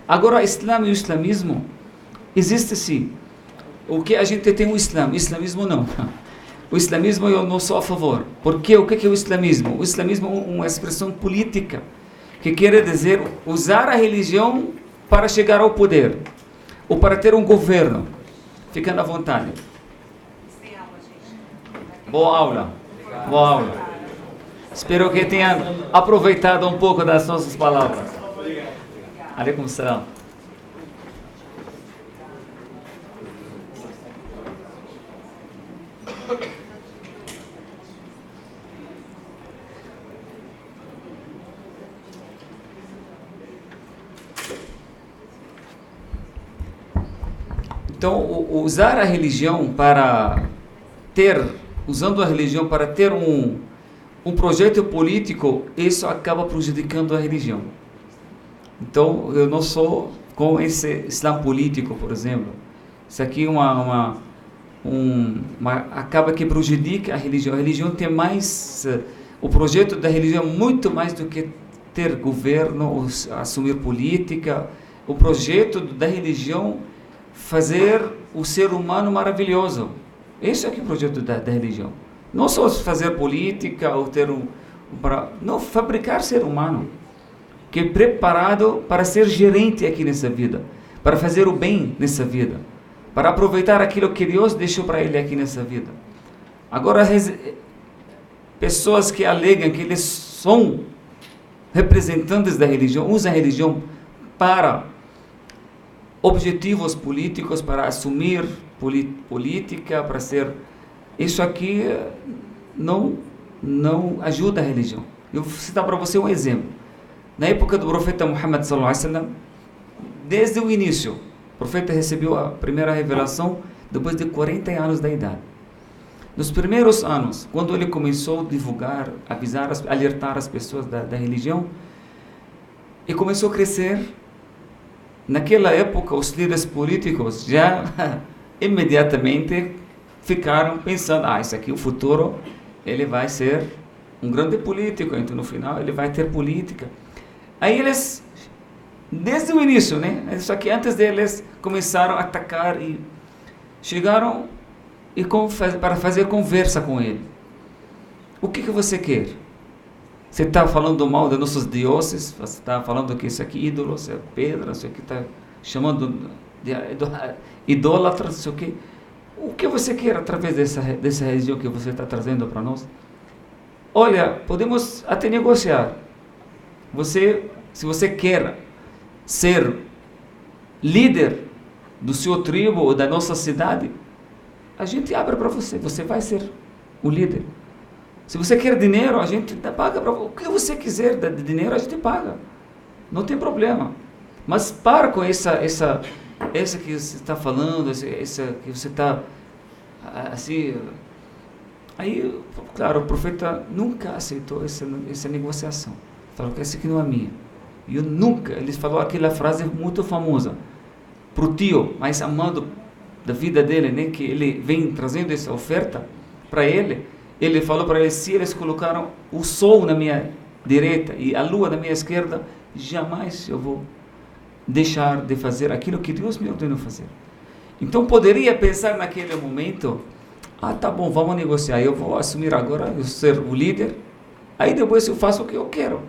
Agora, o Islã e o islamismo, existe sim. O que a gente tem o islamismo não. O islamismo eu não sou a favor. Porque o que é o islamismo? O islamismo é uma expressão política, que quer dizer usar a religião para chegar ao poder, ou para ter um governo. Fica à vontade. Boa aula. Boa aula. Espero que tenha aproveitado um pouco das nossas palavras. Alaikum salam. Então, usar a religião para ter usando a religião para ter um projeto político, isso acaba prejudicando a religião. Então, eu não sou com esse Islã político, por exemplo. Isso aqui acaba que prejudica a religião. A religião tem mais... O projeto da religião é muito mais do que ter governo, ou assumir política. O projeto da religião fazer o ser humano maravilhoso. Esse é o projeto da religião. Não só fazer política ou ter não, fabricar ser humano que é preparado para ser gerente aqui nessa vida, para fazer o bem nessa vida, para aproveitar aquilo que Deus deixou para ele aqui nessa vida. Agora, pessoas que alegam que eles são representantes da religião, usam a religião para objetivos políticos, para assumir política, para ser... Isso aqui não ajuda a religião. Eu vou citar para você um exemplo. Na época do profeta Muhammad sallallahu alaihi wasallam, desde o início, o profeta recebeu a primeira revelação depois de 40 anos da idade. Nos primeiros anos, quando ele começou a divulgar, avisar, alertar as pessoas da religião, e começou a crescer, naquela época os líderes políticos já imediatamente ficaram pensando, isso aqui o futuro, ele vai ser um grande político, então no final ele vai ter política. Aí eles, desde o início, né? Só que antes deles começaram a atacar e chegaram para fazer conversa com ele. O que você quer? Você está falando mal dos nossos deuses? Você está falando que isso aqui é ídolo, isso é pedra, isso aqui está chamando de idólatra, isso aqui. O que você quer através dessa religião que você está trazendo para nós? Olha, podemos até negociar. Se você quer ser líder do seu tribo ou da nossa cidade, a gente abre para você. Você vai ser o líder. Se você quer dinheiro, a gente paga para você. O que você quiser de dinheiro, a gente paga. Não tem problema. Mas para com essa que você está falando, essa que você está assim... Aí, claro, o profeta nunca aceitou essa negociação. Falou que essa aqui não é minha. E eu nunca, ele falou aquela frase muito famosa, para o tio mais amado da vida dele, né, que ele vem trazendo essa oferta para ele, ele falou para ele, se eles colocaram o sol na minha direita e a lua na minha esquerda, jamais eu vou deixar de fazer aquilo que Deus me ordenou fazer. Então poderia pensar naquele momento, tá bom, vamos negociar, eu vou assumir agora, eu ser o líder, aí depois eu faço o que eu quero.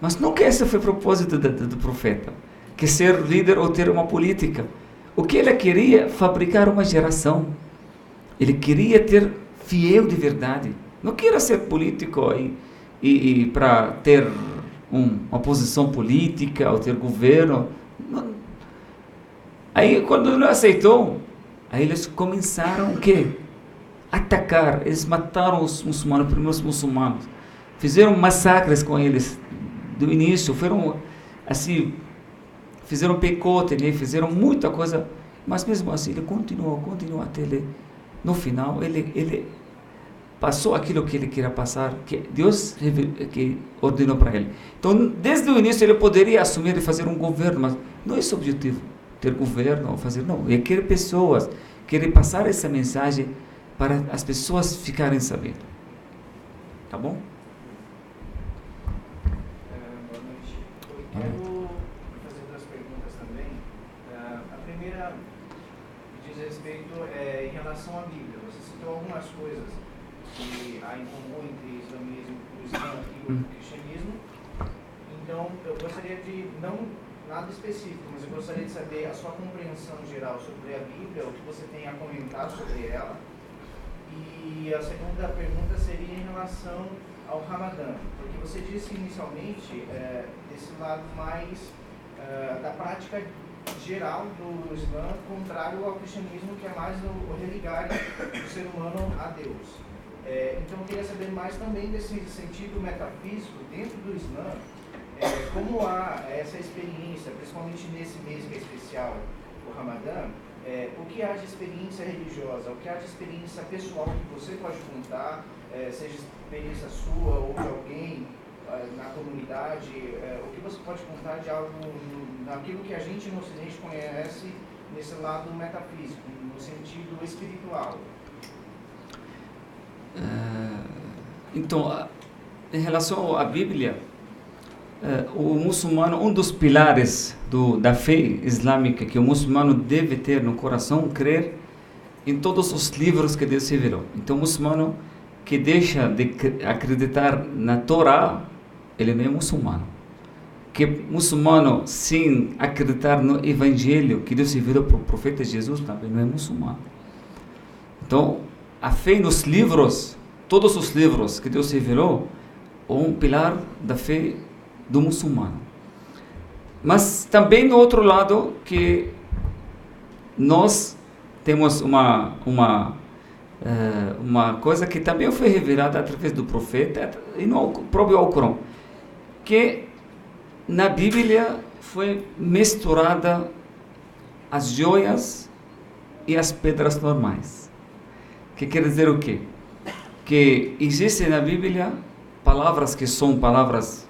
Mas nunca esse foi o propósito do profeta, que ser líder ou ter uma política. O que ele queria? Fabricar uma geração. Ele queria ter fiel de verdade. Não queria ser político e para ter uma posição política ou ter governo. Não. Aí quando ele aceitou, aí eles começaram o quê? Atacar. Eles mataram os muçulmanos, os primeiros muçulmanos. Fizeram massacres com eles. Do início, foram assim, fizeram pecote, né? Fizeram muita coisa, mas mesmo assim ele continuou até ele, no final, ele passou aquilo que ele queria passar, que Deus que ordenou para ele. Então, desde o início ele poderia assumir e fazer um governo, mas não é esse o objetivo, ter governo ou fazer, não, ele quer pessoas, quer passar essa mensagem para as pessoas ficarem sabendo. Tá bom? Quero fazer duas perguntas também. A primeira diz respeito em relação à Bíblia. Você citou algumas coisas que há em comum entre o islamismo, o Islã e o cristianismo. Então, eu gostaria de, não nada específico, mas eu gostaria de saber a sua compreensão geral sobre a Bíblia, o que você tem a comentar sobre ela. E a segunda pergunta seria em relação ao Ramadã, porque você disse inicialmente desse lado mais da prática geral do Islã, contrário ao cristianismo, que é mais o religar do ser humano a Deus. Então eu queria saber mais também desse sentido metafísico dentro do Islã, como há essa experiência, principalmente nesse mês que é especial, o Ramadã, o que há de experiência religiosa, o que há de experiência pessoal que você pode contar, seja experiência sua ou de alguém na comunidade, o que você pode contar de algo naquilo que a gente no Ocidente conhece nesse lado metafísico, no sentido espiritual? Então, em relação à Bíblia, o muçulmano, um dos pilares da fé islâmica que o muçulmano deve ter no coração, crer em todos os livros que Deus revelou. Então, o muçulmano que deixa de acreditar na Torá, ele não é muçulmano. Que muçulmano sem acreditar no Evangelho que Deus revelou para o profeta Jesus também não é muçulmano. Então, a fé nos livros, todos os livros que Deus revelou, é um pilar da fé do muçulmano. Mas também no outro lado que nós temos uma coisa que também foi revelada através do profeta e no próprio Alcorão, que na Bíblia foi misturada as joias e as pedras normais. Que quer dizer o quê? Que existem na Bíblia palavras que são palavras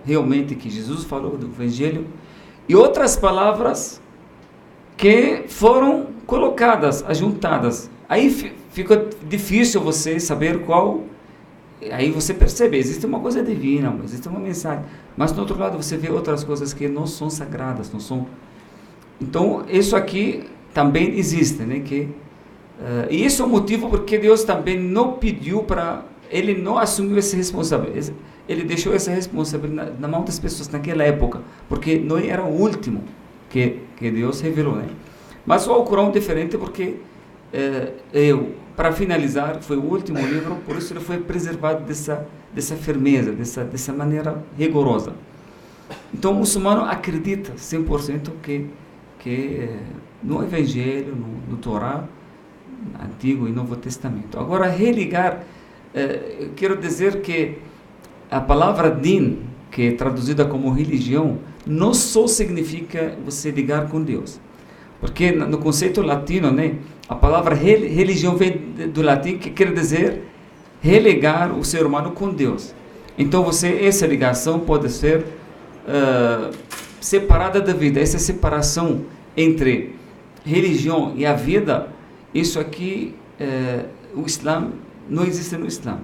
realmente que Jesus falou do Evangelho, e outras palavras que foram colocadas, ajuntadas. Aí fica difícil você saber qual. Aí você percebe, existe uma coisa divina, existe uma mensagem, mas do outro lado você vê outras coisas que não são sagradas, não são. Então isso aqui também existe, né? E isso é o motivo porque Deus também não pediu para, ele não assumiu essa responsabilidade. Ele deixou essa responsabilidade na mão das pessoas naquela época, porque não era o último que Deus revelou, né? Mas o Alcorão é diferente porque, para finalizar, foi o último livro, por isso ele foi preservado dessa firmeza, dessa maneira rigorosa. Então o muçulmano acredita 100% que no Evangelho, no Torá, Antigo e Novo Testamento. Agora, religar, eu quero dizer que a palavra din, que é traduzida como religião, não só significa você ligar com Deus. Porque no conceito latino, né, a palavra religião vem do latim, que quer dizer religar o ser humano com Deus. Então, essa ligação pode ser separada da vida. Essa separação entre religião e a vida, isso aqui, o Islã, não existe no Islã.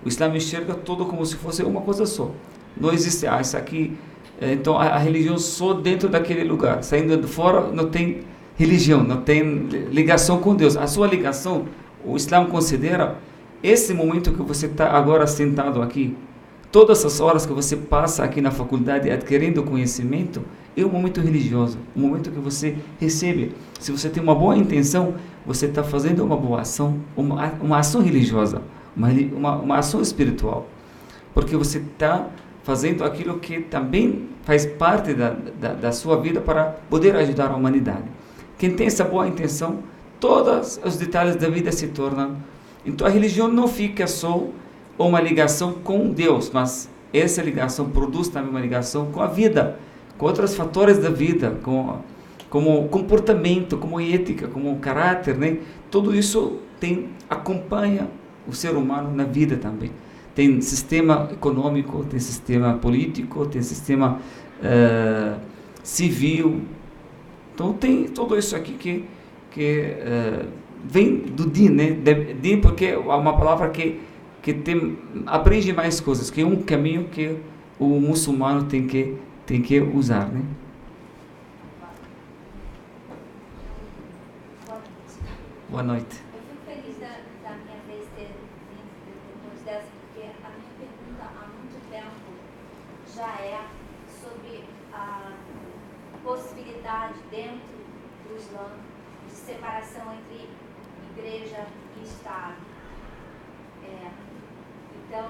O Islã enxerga tudo como se fosse uma coisa só. Não existe, isso aqui, então a religião só dentro daquele lugar. Saindo de fora, não tem religião, não tem ligação com Deus. A sua ligação, o Islã considera esse momento que você está agora sentado aqui, todas as horas que você passa aqui na faculdade adquirindo conhecimento, é um momento religioso, um momento que você recebe. Se você tem uma boa intenção, você está fazendo uma boa ação, uma ação religiosa, uma ação espiritual, porque você está fazendo aquilo que também faz parte da sua vida para poder ajudar a humanidade. Quem tem essa boa intenção, todos os detalhes da vida se tornam. Então a religião não fica só uma ligação com Deus, mas essa ligação produz também uma ligação com a vida, com outros fatores da vida, como comportamento, como ética, como caráter, né? Tudo isso acompanha o ser humano na vida também. Tem sistema econômico, tem sistema político, tem sistema civil. Então tem tudo isso aqui que vem do din, né? Din porque é uma palavra que abrange mais coisas, que é um caminho que o muçulmano tem que usar, né? Boa noite. Eu fico feliz da minha vez ter vindo depois dessa, porque a minha pergunta há muito tempo já é sobre a possibilidade dentro do Islã de separação entre igreja e Estado. Então,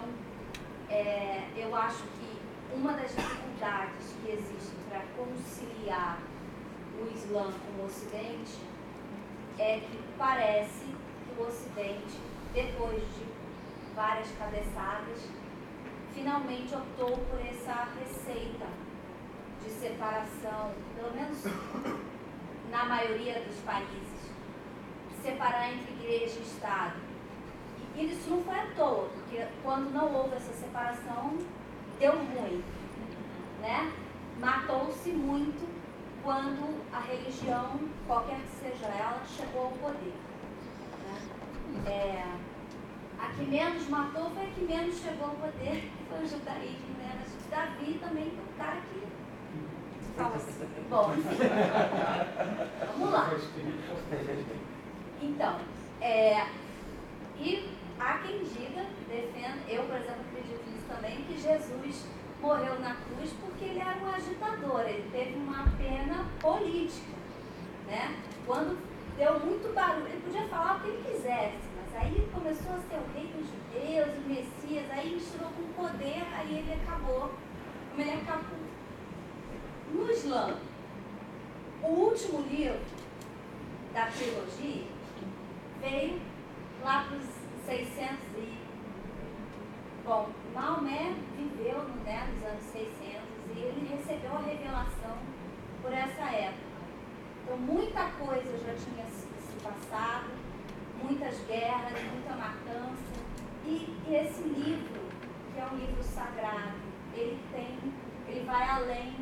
eu acho que uma das dificuldades que existe para conciliar o Islã com o Ocidente é que parece que o Ocidente, depois de várias cabeçadas, finalmente optou por essa receita de separação, pelo menos na maioria dos países, separar entre igreja e Estado. E isso não foi à toa, porque quando não houve essa separação, deu ruim, né? Matou-se muito quando a religião, qualquer que seja ela, chegou ao poder. Né? A que menos matou foi a que menos chegou ao poder, que foi o judaísmo, né? Mas Davi também foi um cara que fala assim, bom, vamos lá. Então, e há quem diga, defenda, eu, por exemplo, acredito nisso também, que Jesus morreu na cruz porque ele era um agitador, ele teve uma pena política, né? Quando deu muito barulho, ele podia falar o que ele quisesse, mas aí começou a ser o rei dos judeus, o Messias, aí misturou com poder, aí ele acabou como ele acabou. No Islã, o último livro da trilogia veio lá para os 600 e... Bom, Maomé viveu nos anos 600 e ele recebeu a revelação por essa época. Então, muita coisa já tinha se passado, muitas guerras, muita matança. E esse livro, que é um livro sagrado, ele vai além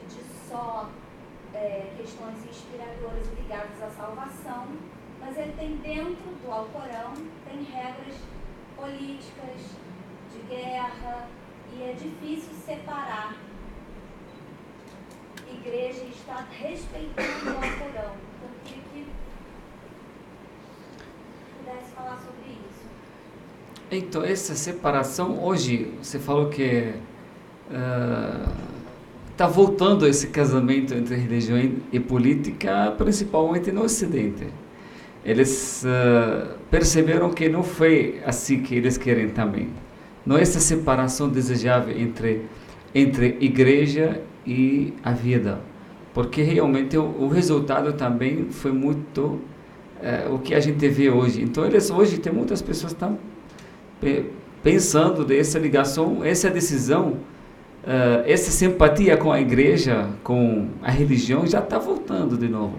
de só questões inspiradoras ligadas à salvação, mas ele tem dentro do Alcorão, tem regras políticas, de guerra, e é difícil separar igreja e Estado respeitando o Alcorão. Então, eu queria que pudesse falar sobre isso. Então, essa separação, hoje, você falou que está voltando esse casamento entre religião e política, principalmente no Ocidente. Eles perceberam que não foi assim que eles querem também. Não é essa separação desejável entre igreja e a vida. Porque realmente o resultado também foi muito o que a gente vê hoje. Então, hoje tem muitas pessoas que estão pensando dessa ligação, essa decisão, essa simpatia com a igreja, com a religião, já está voltando de novo.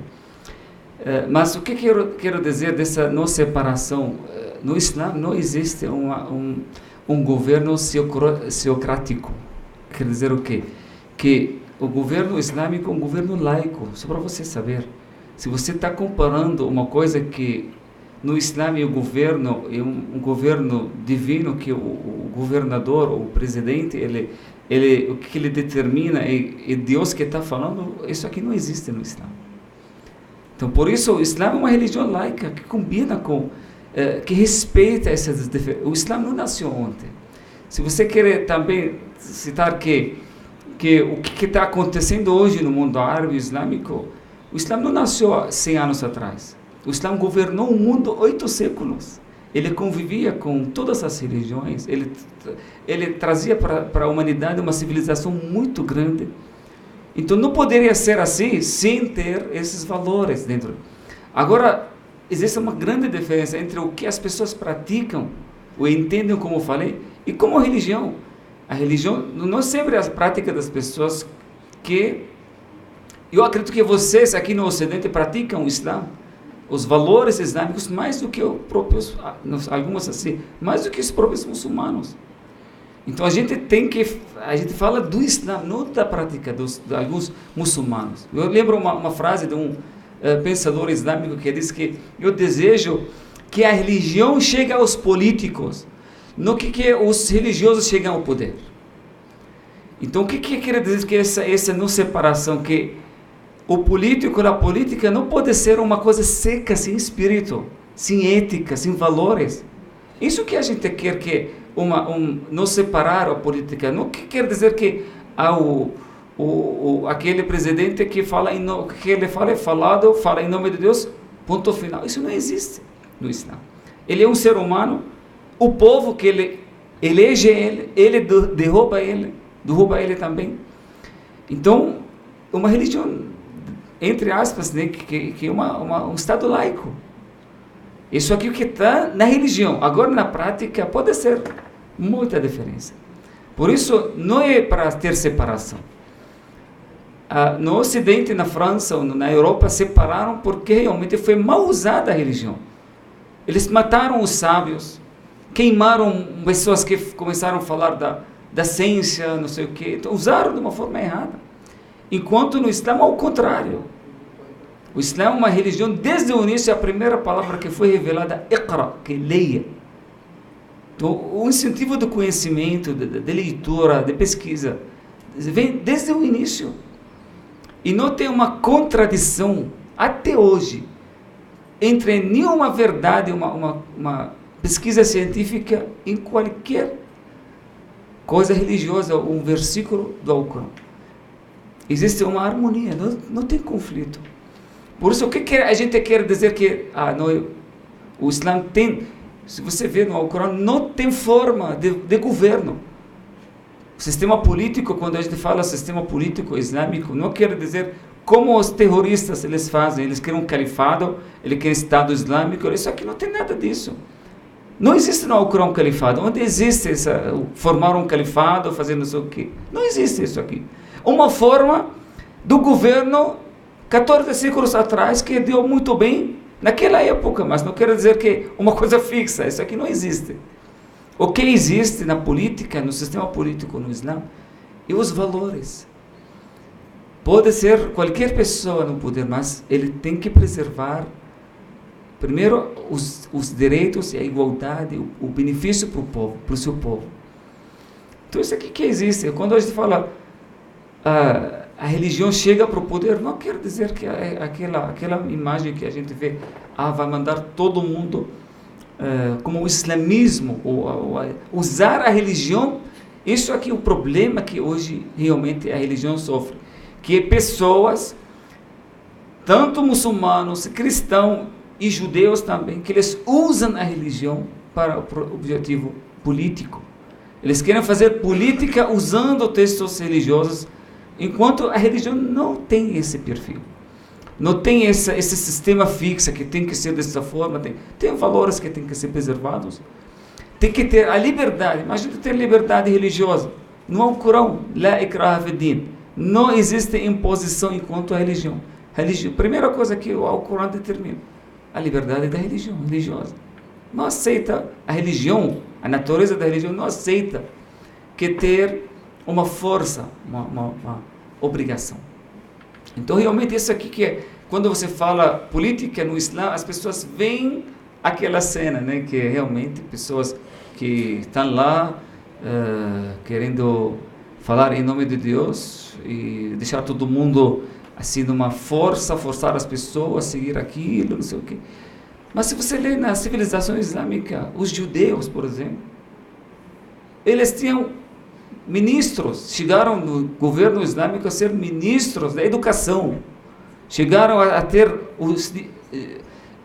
Mas o que quero dizer dessa não separação? No Islã não existe um governo teocrático. Quer dizer o quê? Que o governo islâmico é um governo laico, só para você saber. Se você está comparando uma coisa que no Islã o governo é um governo divino, que o governador, o presidente, o que ele determina é Deus que está falando, isso aqui não existe no Islã. Então, por isso, o Islã é uma religião laica que combina com, que respeita essas diferenças. O Islã não nasceu ontem. Se você quer também citar que o que está acontecendo hoje no mundo árabe islâmico, o Islã não nasceu 100 anos atrás. O Islã governou o mundo 8 séculos. Ele convivia com todas as religiões. Ele trazia para a humanidade uma civilização muito grande. Então, não poderia ser assim sem ter esses valores dentro. Agora, existe uma grande diferença entre o que as pessoas praticam, ou entendem, como eu falei, e como a religião. A religião não sempre é a prática das pessoas que... Eu acredito que vocês aqui no Ocidente praticam o Islã, os valores islâmicos, mais do que os próprios, alguns assim, mais do que os próprios muçulmanos. Então a gente fala do Islã, não da prática de alguns muçulmanos. Eu lembro uma frase de um pensador islâmico que diz que eu desejo que a religião chegue aos políticos, não que os religiosos cheguem ao poder. Então o que quer dizer que essa não separação, que o político e a política não pode ser uma coisa seca, sem espírito, sem ética, sem valores. Isso que a gente quer, que não separar a política, não quer dizer que aquele presidente que fala que ele fala em nome de Deus, ponto final. Isso não existe no Islã. Ele é um ser humano, o povo que ele elege ele derruba ele também. Então, uma religião, entre aspas, né, que é um Estado laico. Isso aqui que está na religião. Agora, na prática, pode ser muita diferença. Por isso, não é para ter separação. no Ocidente, na França ou na Europa, separaram porque realmente foi mal usada a religião. Eles mataram os sábios, queimaram pessoas que começaram a falar da ciência, não sei o quê. Então, usaram de uma forma errada. Enquanto no Islã, ao contrário. O Islã é uma religião, desde o início, a primeira palavra que foi revelada, Iqra, que leia. Então, o incentivo do conhecimento, de leitura, de pesquisa, vem desde o início. E não tem uma contradição, até hoje, entre nenhuma verdade, uma pesquisa científica em qualquer coisa religiosa, um versículo do Alcorão. Existe uma harmonia, não tem conflito. Por isso, o que a gente quer dizer que o Islã tem, se você vê no Alcorão, não tem forma de governo. O sistema político, quando a gente fala sistema político islâmico, não quer dizer como os terroristas eles fazem, eles querem um califado, eles querem Estado Islâmico, isso aqui não tem nada disso. Não existe no Alcorão um califado. Onde existe formar um califado, fazer não sei o quê? Não existe isso aqui. Uma forma do governo 14 séculos atrás que deu muito bem naquela época, mas não quer dizer que uma coisa fixa, isso aqui não existe. O que existe na política, no sistema político no Islã, é os valores. Pode ser qualquer pessoa no poder, mas ele tem que preservar, primeiro, os direitos e a igualdade, o benefício para o povo, para o seu povo. Então, isso aqui que existe. Quando a gente fala a religião chega para o poder, não quer dizer que aquela imagem que a gente vê, vai mandar todo mundo, como o islamismo, ou usar a religião. Isso aqui é o problema que hoje realmente a religião sofre, que pessoas, tanto muçulmanos, cristãos e judeus também, que eles usam a religião para o objetivo político. Eles querem fazer política usando textos religiosos, enquanto a religião não tem esse perfil. Não tem esse sistema fixo que tem que ser dessa forma. Tem valores que tem que ser preservados. Tem que ter a liberdade. Imagina ter liberdade religiosa. No Alcorão, La ikraha fi din. Não existe imposição enquanto a religião. Primeira coisa que o Alcorão determina, a liberdade da religião religiosa. Não aceita a religião, a natureza da religião não aceita que ter uma força, uma obrigação. Então, realmente, isso aqui que é, quando você fala política no Islã, as pessoas veem aquela cena, né, que realmente pessoas que estão lá querendo falar em nome de Deus e deixar todo mundo assim numa forçar as pessoas a seguir aquilo, não sei o quê. Mas se você lê na civilização islâmica, os judeus, por exemplo, eles tinham ministros, chegaram no governo islâmico a ser ministros da educação, chegaram a ter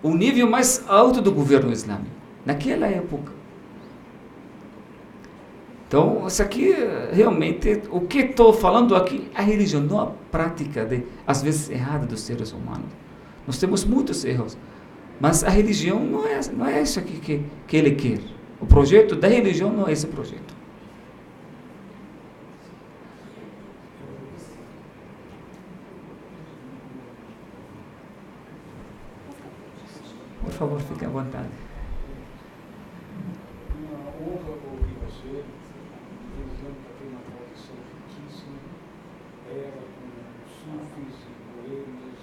o nível mais alto do governo islâmico, naquela época. Então, isso aqui, realmente, o que estou falando aqui, a religião, não a prática, às vezes, errada dos seres humanos. Nós temos muitos erros, mas a religião não é isso aqui que ele quer. O projeto da religião não é esse projeto. Por favor, fique à vontade. Uma honra ouvir você, dizendo que tem uma tradição riquíssima, era com sufis e poemas,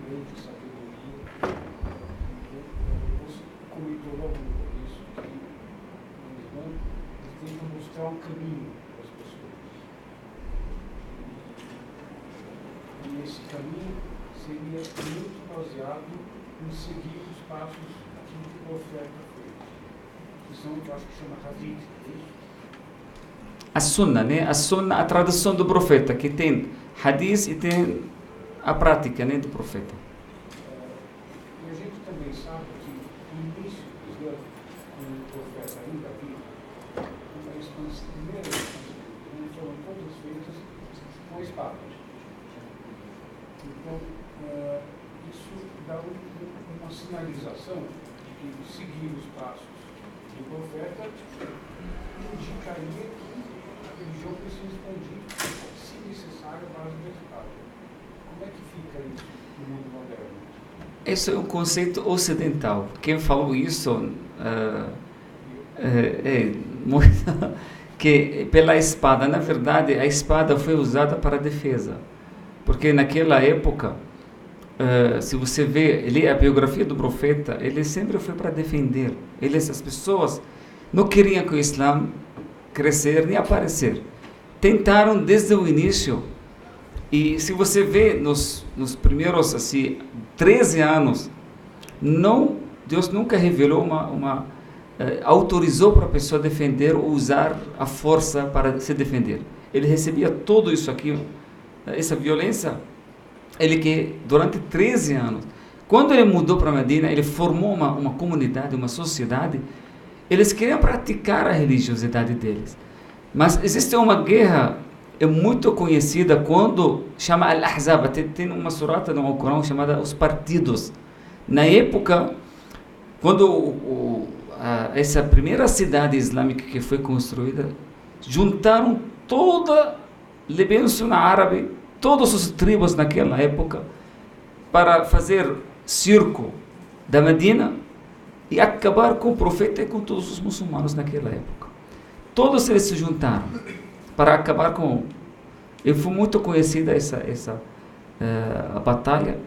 grande sabedoria. Você comentou logo no começo que no Islã eles tentam mostrar um caminho para as pessoas. E esse caminho seria muito baseado em seguir os passos daquilo que o profeta fez. Que são, eu acho que chama Hadith, é isso? A Sunna, né? A Sunna, a tradução do profeta, que tem Hadith e tem a prática, né, do profeta. E a gente também sabe que no início do Islã, quando o profeta ainda vive, uma primeira expansão foram todas feitas com espada. Então, isso dá uma sinalização de que seguir os passos do profeta indicaria que a religião precisa expandir, se necessária a base da espada. Como é que fica isso no mundo moderno? Esse é um conceito ocidental. Quem falou isso que pela espada. Na verdade, a espada foi usada para a defesa. Porque naquela época, se você lê a biografia do profeta, ele sempre foi para defender. As pessoas não queriam que o Islã crescer nem aparecer. Tentaram desde o início. E se você vê nos primeiros 13 anos, Deus nunca revelou autorizou para a pessoa defender ou usar a força para se defender. Ele recebia tudo isso aqui, essa violência, que durante 13 anos. Quando ele mudou para Medina, ele formou uma comunidade, uma sociedade. Eles queriam praticar a religiosidade deles. Mas existe uma guerra muito conhecida quando chama Al-Ahzab. Tem uma surata no Alcorão chamada Os Partidos. Na época, quando essa primeira cidade islâmica que foi construída, juntaram toda a Península Árabe, todas as tribos naquela época, para fazer circo da Medina e acabar com o profeta e com todos os muçulmanos naquela época. Todos eles se juntaram para acabar com... E foi muito conhecida a batalha.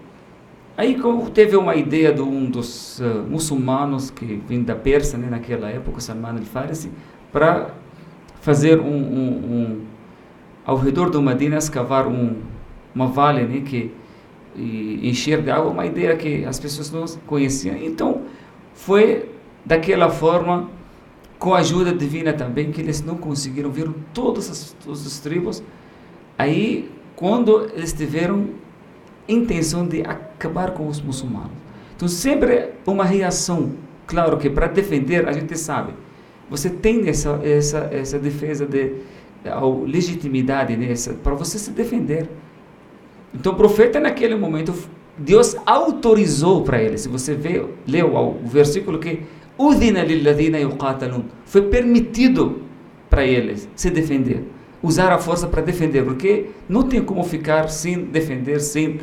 Aí teve uma ideia de um dos muçulmanos que vinha da Pérsia, né, naquela época, Salman al-Farisi, para fazer ao redor do Medina, escavar uma vale, né, e encher de água, uma ideia que as pessoas não conheciam. Então, foi daquela forma, com a ajuda divina também, que eles não conseguiram, viram todas as tribos. Aí, quando eles tiveram intenção de acabar com os muçulmanos. Então, sempre uma reação. Claro que para defender, a gente sabe, você tem essa defesa a legitimidade, né, para você se defender. Então, o profeta, naquele momento, Deus autorizou para ele. Se você leu o versículo que Udhina lilladhina yuqatalun, foi permitido para eles se defender, usar a força para defender, porque não tem como ficar sem defender, sem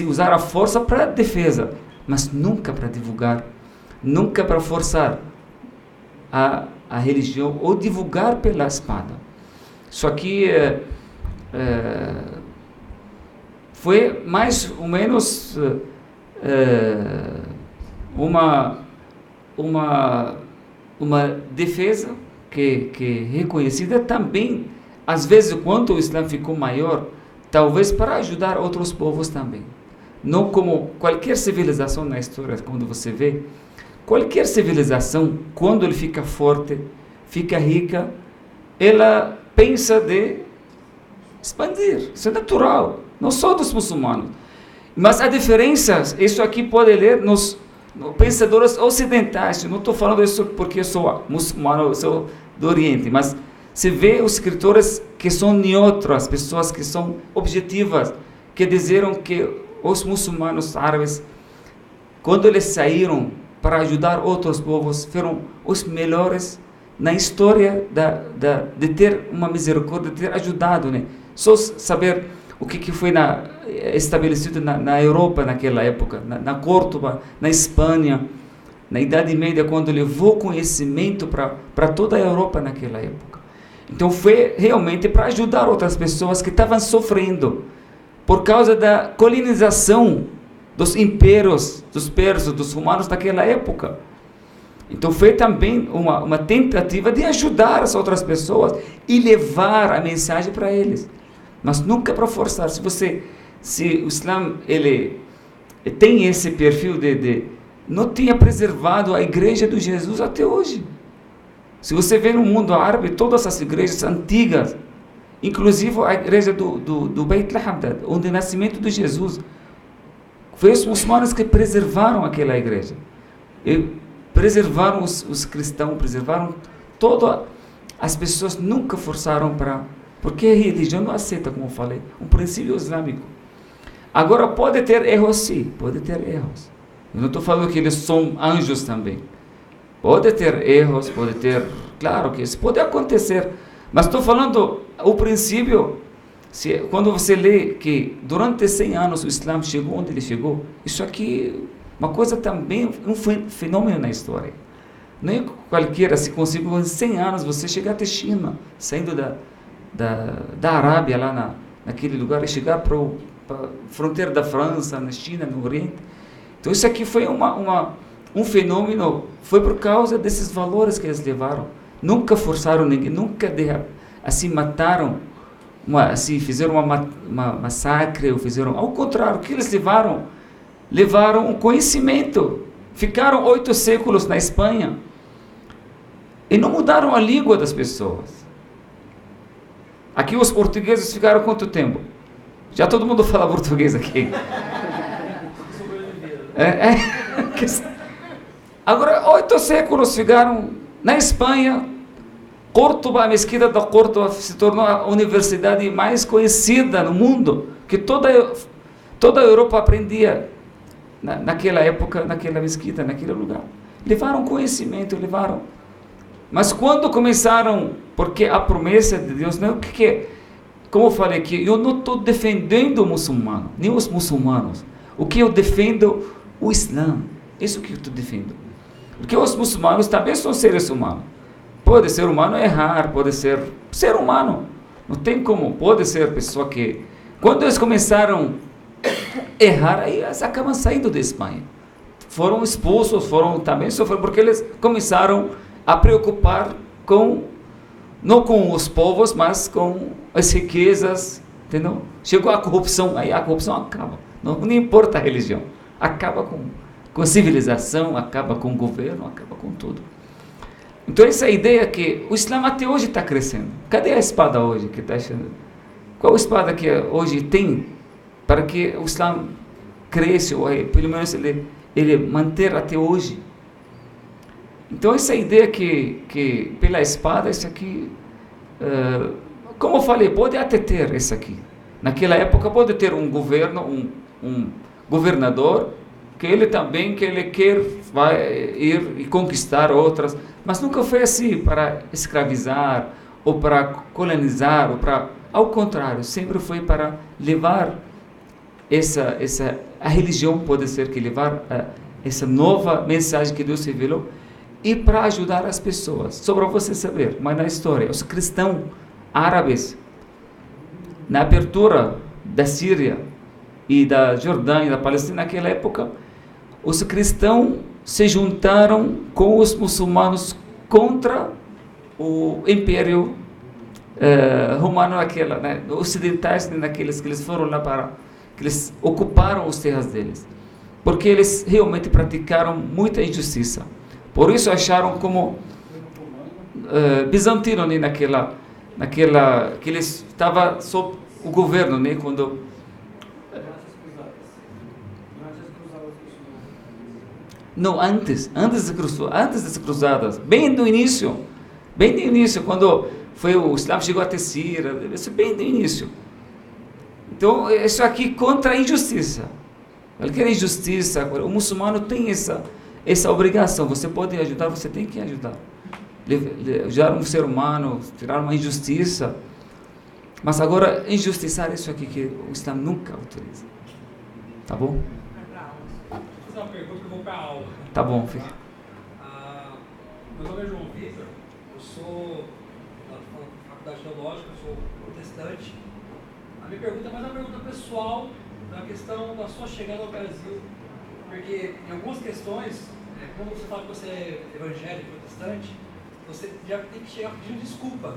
usar a força para defesa, mas nunca para divulgar, nunca para forçar a religião ou divulgar pela espada. Isso aqui foi mais ou menos uma defesa que reconhecida também, às vezes, quando o Islã ficou maior, talvez para ajudar outros povos também. Não como qualquer civilização na história, quando você vê, qualquer civilização, quando ele fica forte, fica rica, ela pensa de expandir. Isso é natural, não só dos muçulmanos. Mas a diferença, isso aqui pode ler nos pensadores ocidentais. Eu não estou falando isso porque eu sou muçulmano, eu sou do Oriente, mas se vê os escritores que são neutros, pessoas que são objetivas, que disseram que os muçulmanos árabes, quando eles saíram para ajudar outros povos, foram os melhores na história de ter uma misericórdia, de ter ajudado, né? Só saber o que foi estabelecido na Europa naquela época, na Córdoba, na Espanha, na Idade Média, quando levou conhecimento para toda a Europa naquela época. Então foi realmente para ajudar outras pessoas que estavam sofrendo por causa da colonização dos impérios, dos persas, dos romanos naquela época. Então foi também uma tentativa de ajudar as outras pessoas e levar a mensagem para eles, mas nunca para forçar. Se o Islã ele tem esse perfil não tinha preservado a igreja de Jesus até hoje. Se você vê no mundo árabe, todas as igrejas antigas, inclusive a igreja do Beit Laham, onde o nascimento de Jesus, foi os muçulmanos que preservaram aquela igreja. E preservaram os cristãos, preservaram todas as pessoas, nunca forçaram porque a religião não aceita, como eu falei, um princípio islâmico. Agora pode ter erros, sim, pode ter erros. Eu não estou falando que eles são anjos também. Pode ter erros, pode ter... Claro que isso pode acontecer. Mas estou falando o princípio. Quando você lê que durante 100 anos o Islã chegou onde ele chegou, isso aqui é uma coisa também, um fenômeno na história. Nem qualquer, se conseguiu em 100 anos você chegar até China, saindo da Arábia, lá naquele lugar, e chegar para a fronteira da França, na China, no Oriente. Então isso aqui foi um fenômeno, foi por causa desses valores que eles levaram. Nunca forçaram ninguém, nunca assim mataram, assim, fizeram uma massacre, ou fizeram, ao contrário, o que eles levaram? Levaram um conhecimento. Ficaram 8 séculos na Espanha e não mudaram a língua das pessoas. Aqui os portugueses ficaram quanto tempo? Já todo mundo fala português aqui. Agora, 8 séculos ficaram na Espanha. Córdoba, a mesquita da Córdoba se tornou a universidade mais conhecida no mundo, que toda a Europa aprendia naquela época, naquela mesquita, naquele lugar. Levaram conhecimento, levaram. Mas quando começaram, porque a promessa de Deus, não é o que é, como eu falei aqui, eu não estou defendendo o muçulmano, nem os muçulmanos. O que eu defendo? O Islã. Isso que eu estou defendendo. Porque os muçulmanos também são seres humanos. Pode ser humano errar, pode ser humano. Não tem como, pode ser pessoa que... Quando eles começaram a errar, aí eles acabam saindo da Espanha. Foram expulsos, também sofreram, porque eles começaram a preocupar não com os povos, mas com as riquezas, entendeu? Chegou a corrupção, aí a corrupção acaba. Não importa a religião. Acaba com a civilização, acaba com o governo, acaba com tudo. Então essa ideia que o Islã até hoje está crescendo. Cadê a espada hoje que está achando? Qual espada que hoje tem para que o Islã cresça, ou pelo menos ele manter até hoje? Então essa ideia que pela espada, isso aqui, como eu falei, pode até ter isso aqui. Naquela época pode ter um governo, um governador, que ele quer ir e conquistar outras, mas nunca foi assim para escravizar ou para colonizar, ao contrário, sempre foi para levar a religião pode ser que levar essa nova mensagem que Deus revelou e para ajudar as pessoas. Só para você saber, mas na história, os cristãos árabes, na abertura da Síria e da Jordânia e da Palestina naquela época, os cristãos se juntaram com os muçulmanos contra o Império Romano naquela, né, ocidentais, naqueles que eles foram lá que eles ocuparam as terras deles, porque eles realmente praticaram muita injustiça. Por isso acharam como bizantino, né, naquela que eles estavam sob o governo, né, quando não, antes das cruzadas, bem no início, quando o Islã chegou até Síria, isso bem no início. Então, isso aqui contra a injustiça. Qualquer injustiça, o muçulmano tem essa obrigação. Você pode ajudar, você tem que ajudar. Ajudar um ser humano, tirar uma injustiça. Mas agora, injustiçar isso aqui que o Islã nunca autoriza. Tá bom? Uma pergunta que eu vou para a aula. Tá bom, filho. Meu nome é João Vitor, eu sou da Faculdade Teológica, eu sou protestante. A minha pergunta é mais uma pergunta pessoal na questão da sua chegada ao Brasil, porque em algumas questões, quando você fala que você é evangélico, protestante, você já tem que chegar pedindo desculpa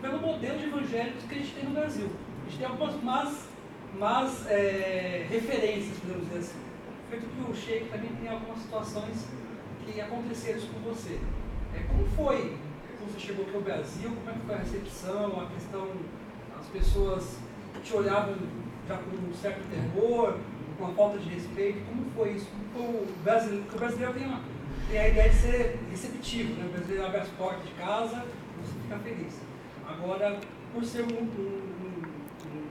pelo modelo de evangélicos que a gente tem no Brasil. A gente tem algumas más referências, podemos dizer assim. Feito que o Sheik também tem algumas situações que aconteceram isso com você. Como foi quando você chegou aqui ao Brasil? Como é que foi a recepção, a questão, as pessoas te olhavam já com um certo terror, com uma falta de respeito? Como foi isso? O brasileiro tem a ideia de ser receptivo, né? O brasileiro abre as portas de casa e você fica feliz. Agora, por ser um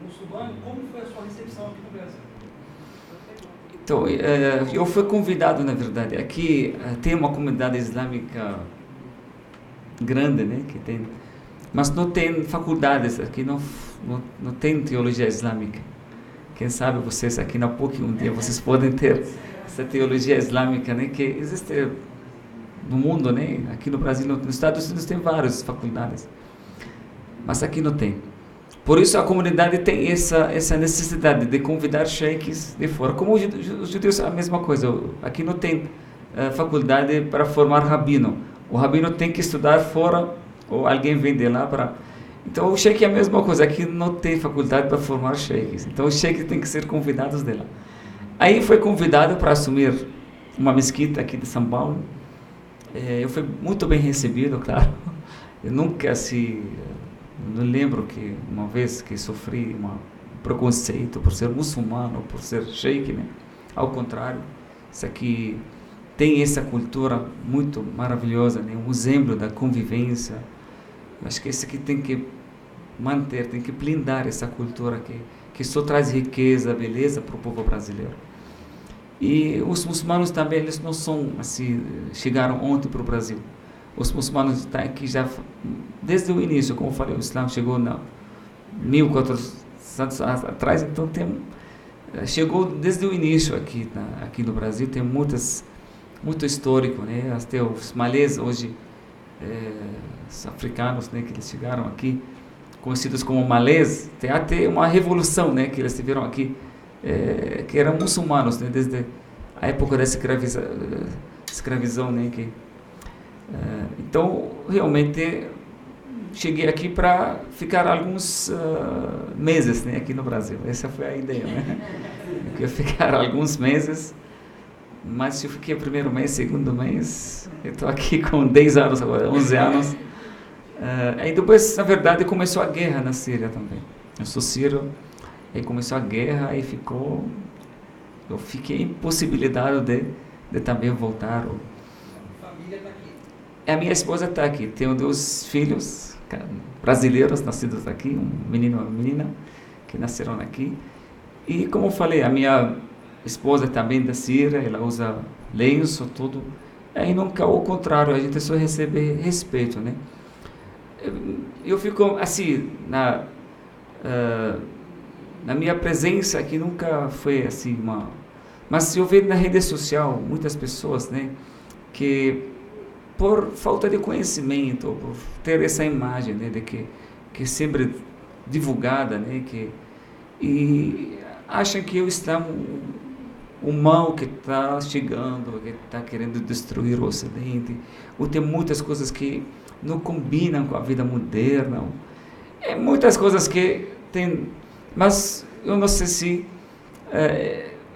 muçulmano, como foi a sua recepção aqui no Brasil? Então, eu fui convidado, na verdade. Aqui tem uma comunidade islâmica grande, né? Que tem mas não tem faculdades aqui, não tem teologia islâmica. Quem sabe vocês aqui na PUC um dia vocês podem ter essa teologia islâmica, né, que existe no mundo, né? Aqui no Brasil, nos Estados Unidos tem várias faculdades, mas aqui não tem. Por isso a comunidade tem essa necessidade de convidar sheikhs de fora. Como os judeus é a mesma coisa. Aqui não tem faculdade para formar rabino. O rabino tem que estudar fora ou alguém vem de lá para... Então o sheikh é a mesma coisa. Aqui não tem faculdade para formar sheikhs. Então os sheikhs têm que ser convidados de lá. Aí foi convidado para assumir uma mesquita aqui de São Paulo. Eu fui muito bem recebido, claro. Eu nunca não lembro que uma vez que sofri um preconceito por ser muçulmano, por ser sheikh, né? Ao contrário, isso aqui tem essa cultura muito maravilhosa, né? Um exemplo da convivência. Acho que isso aqui tem que manter, tem que blindar essa cultura que só traz riqueza, beleza para o povo brasileiro. E os muçulmanos também, eles não são assim, chegaram ontem para o Brasil. Os muçulmanos estão aqui já desde o início, como eu falei, o Islã chegou na 1400 anos atrás, então chegou desde o início aqui no Brasil, tem muito histórico, né? Até os malês hoje, os africanos, né, que eles chegaram aqui, conhecidos como malês, tem até uma revolução, né, que eles tiveram aqui, que eram muçulmanos, né, desde a época da escravidão, né, então, realmente, cheguei aqui para ficar alguns meses, né, aqui no Brasil. Essa foi a ideia, né? Eu ia ficar alguns meses, mas se eu fiquei o primeiro mês, segundo mês, eu estou aqui com 10 anos agora, 11 anos. Aí depois, na verdade, começou a guerra na Síria também. Eu sou sírio, aí começou a guerra, aí eu fiquei impossibilitado de também voltar. A minha esposa está aqui, tenho 2 filhos brasileiros nascidos aqui, um menino e uma menina, que nasceram aqui. E como eu falei, a minha esposa também da Síria, ela usa lenço, tudo. Aí nunca, ao contrário, a gente só recebe respeito, né? Eu fico assim, na minha presença aqui nunca foi assim Mas eu vejo na rede social muitas pessoas, né, que por falta de conhecimento, por ter essa imagem, né, de que é sempre divulgada, né, e acham que o Islã o mal que está chegando, que está querendo destruir o Ocidente, ou tem muitas coisas que não combinam com a vida moderna, muitas coisas que tem, mas eu não sei se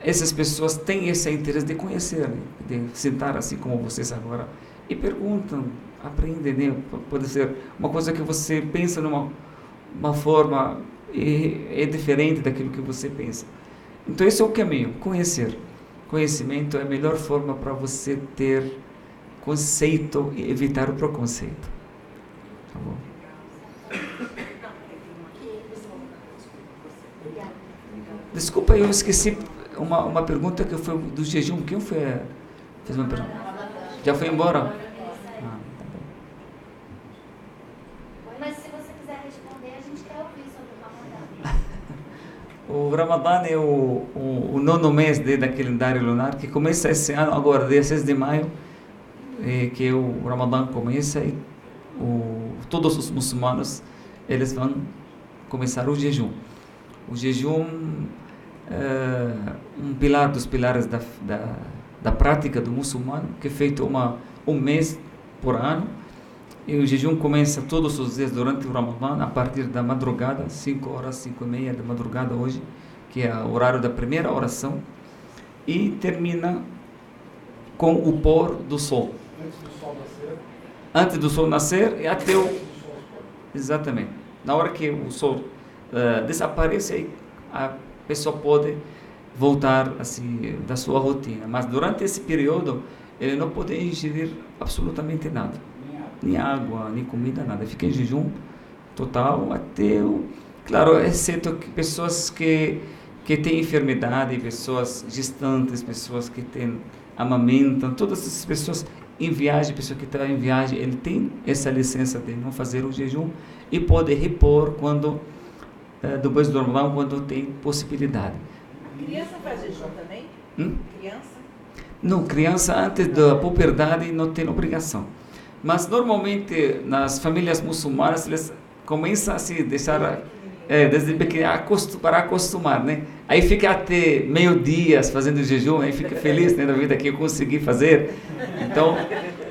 essas pessoas têm esse interesse de conhecer, né, de sentar assim como vocês agora e perguntam, aprendem, né? Pode ser uma coisa que você pensa uma forma e é diferente daquilo que você pensa. Então esse é o caminho, conhecer. Conhecimento é a melhor forma para você ter conceito e evitar o preconceito. Tá bom? Desculpa, eu esqueci uma pergunta que foi do jejum. Quem fez uma pergunta? Já foi embora? Tá bom. Mas se você quiser responder, a gente quer ouvir sobre o Ramadã. O Ramadã é o 9º mês da calendário lunar, que começa esse ano, agora, dia 6 de maio, que o Ramadã começa e todos os muçulmanos, eles vão começar o jejum. O jejum é um pilar dos pilares da prática do muçulmano, que é feito um mês por ano, e o jejum começa todos os dias durante o Ramadã, a partir da madrugada, 5 horas, 5:30 da madrugada hoje, que é o horário da primeira oração, e termina com o pôr do sol. Antes do sol nascer. Antes do sol nascer e até Exatamente. Na hora que o sol desaparece, a pessoa pode voltar assim da sua rotina, mas durante esse período ele não pode ingerir absolutamente nada, nem água, nem comida, nada. Fica em jejum total até claro, exceto que pessoas que têm enfermidade, pessoas gestantes, pessoas que amamentam, todas essas pessoas, em viagem, pessoa que está em viagem, ele tem essa licença de não fazer o jejum e pode repor quando depois do Ramadã, quando tem possibilidade. Criança faz jejum também? Criança? Não, criança antes da puberdade não tem obrigação. Mas normalmente nas famílias muçulmanas eles começam a se deixar desde pequeno para acostumar, né? Aí fica até meio-dia fazendo jejum, aí fica feliz, né, da vida que eu consegui fazer. Então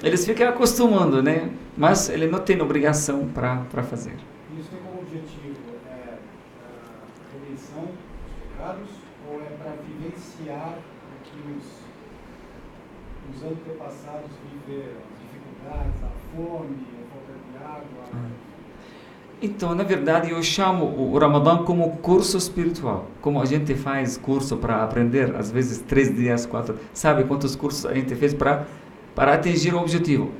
eles ficam acostumando, né? Mas ele não tem obrigação para fazer. Isso tem como objetivo a redenção dos pecados ou é para vivenciar o que os antepassados viveram, as dificuldades, a fome, a falta de água? Então, na verdade, eu chamo o Ramadã como curso espiritual. Como a gente faz curso para aprender, às vezes 3 dias, 4, sabe quantos cursos a gente fez para atingir o objetivo?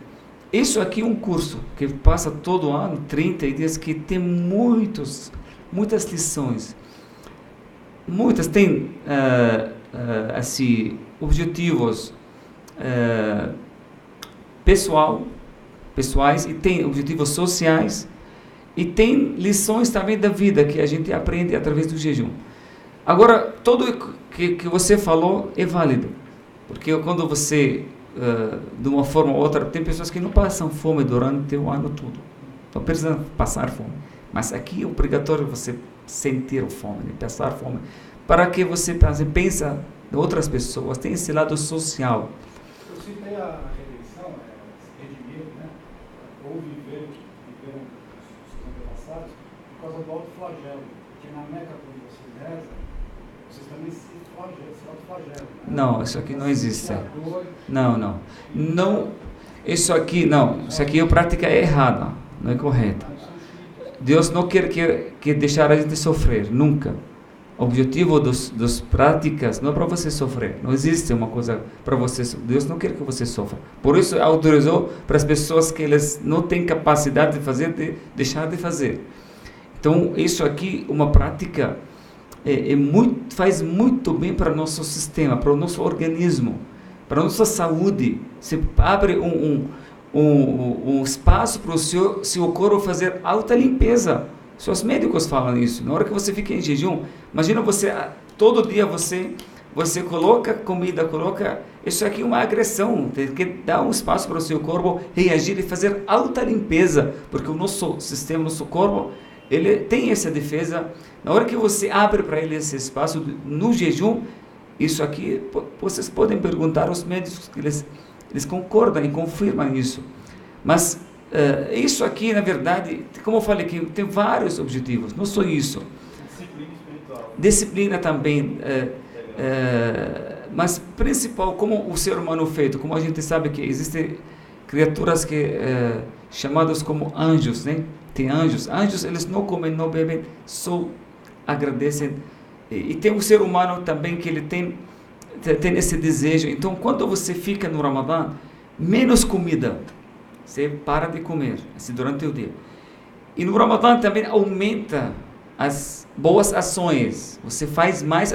Isso aqui é um curso que passa todo ano, 30 dias, que tem muitas lições. Muitas tem assim, objetivos pessoais e tem objetivos sociais e tem lições também da vida que a gente aprende através do jejum. Agora, tudo que você falou é válido, porque quando você de uma forma ou outra, tem pessoas que não passam fome durante o ano todo, não precisam passar fome, mas aqui é obrigatório você sentir fome, passar fome, para que você pensa em outras pessoas, tem esse lado social. Eu citei a redenção, se redimir, né? Ou viveram os antepassados por causa do autoflagelo, porque na Meca, quando você reza, vocês também se autoflagelam, né? Não, isso aqui não existe. Não, isso aqui é prática errada, não é correta. Deus não quer que deixar a gente sofrer, nunca. O objetivo dos práticas não é para você sofrer, não existe uma coisa para você, Deus não quer que você sofra. Por isso autorizou para as pessoas que eles não têm capacidade de fazer, de deixar de fazer. Então isso aqui, uma prática, faz muito bem para o nosso sistema, para o nosso organismo, para a nossa saúde. Você abre um espaço para o seu corpo fazer alta limpeza. Os médicos falam isso. Na hora que você fica em jejum, imagina você, todo dia você coloca comida, isso aqui é uma agressão, tem que dar um espaço para o seu corpo reagir e fazer alta limpeza, porque o nosso sistema, nosso corpo, ele tem essa defesa. Na hora que você abre para ele esse espaço no jejum, isso aqui, vocês podem perguntar aos médicos, que eles concordam e confirmam isso. Mas isso aqui, na verdade, como eu falei, que tem vários objetivos, não só isso. Disciplina espiritual. Disciplina também, mas principal, como o ser humano é feito, como a gente sabe que existem criaturas que chamadas como anjos, né? Tem anjos, eles não comem, não bebem, só agradecem. E tem o ser humano também que ele tem esse desejo. Então, quando você fica no Ramadã, menos comida, você para de comer assim, durante o dia. E no Ramadã também aumenta as boas ações. Você faz mais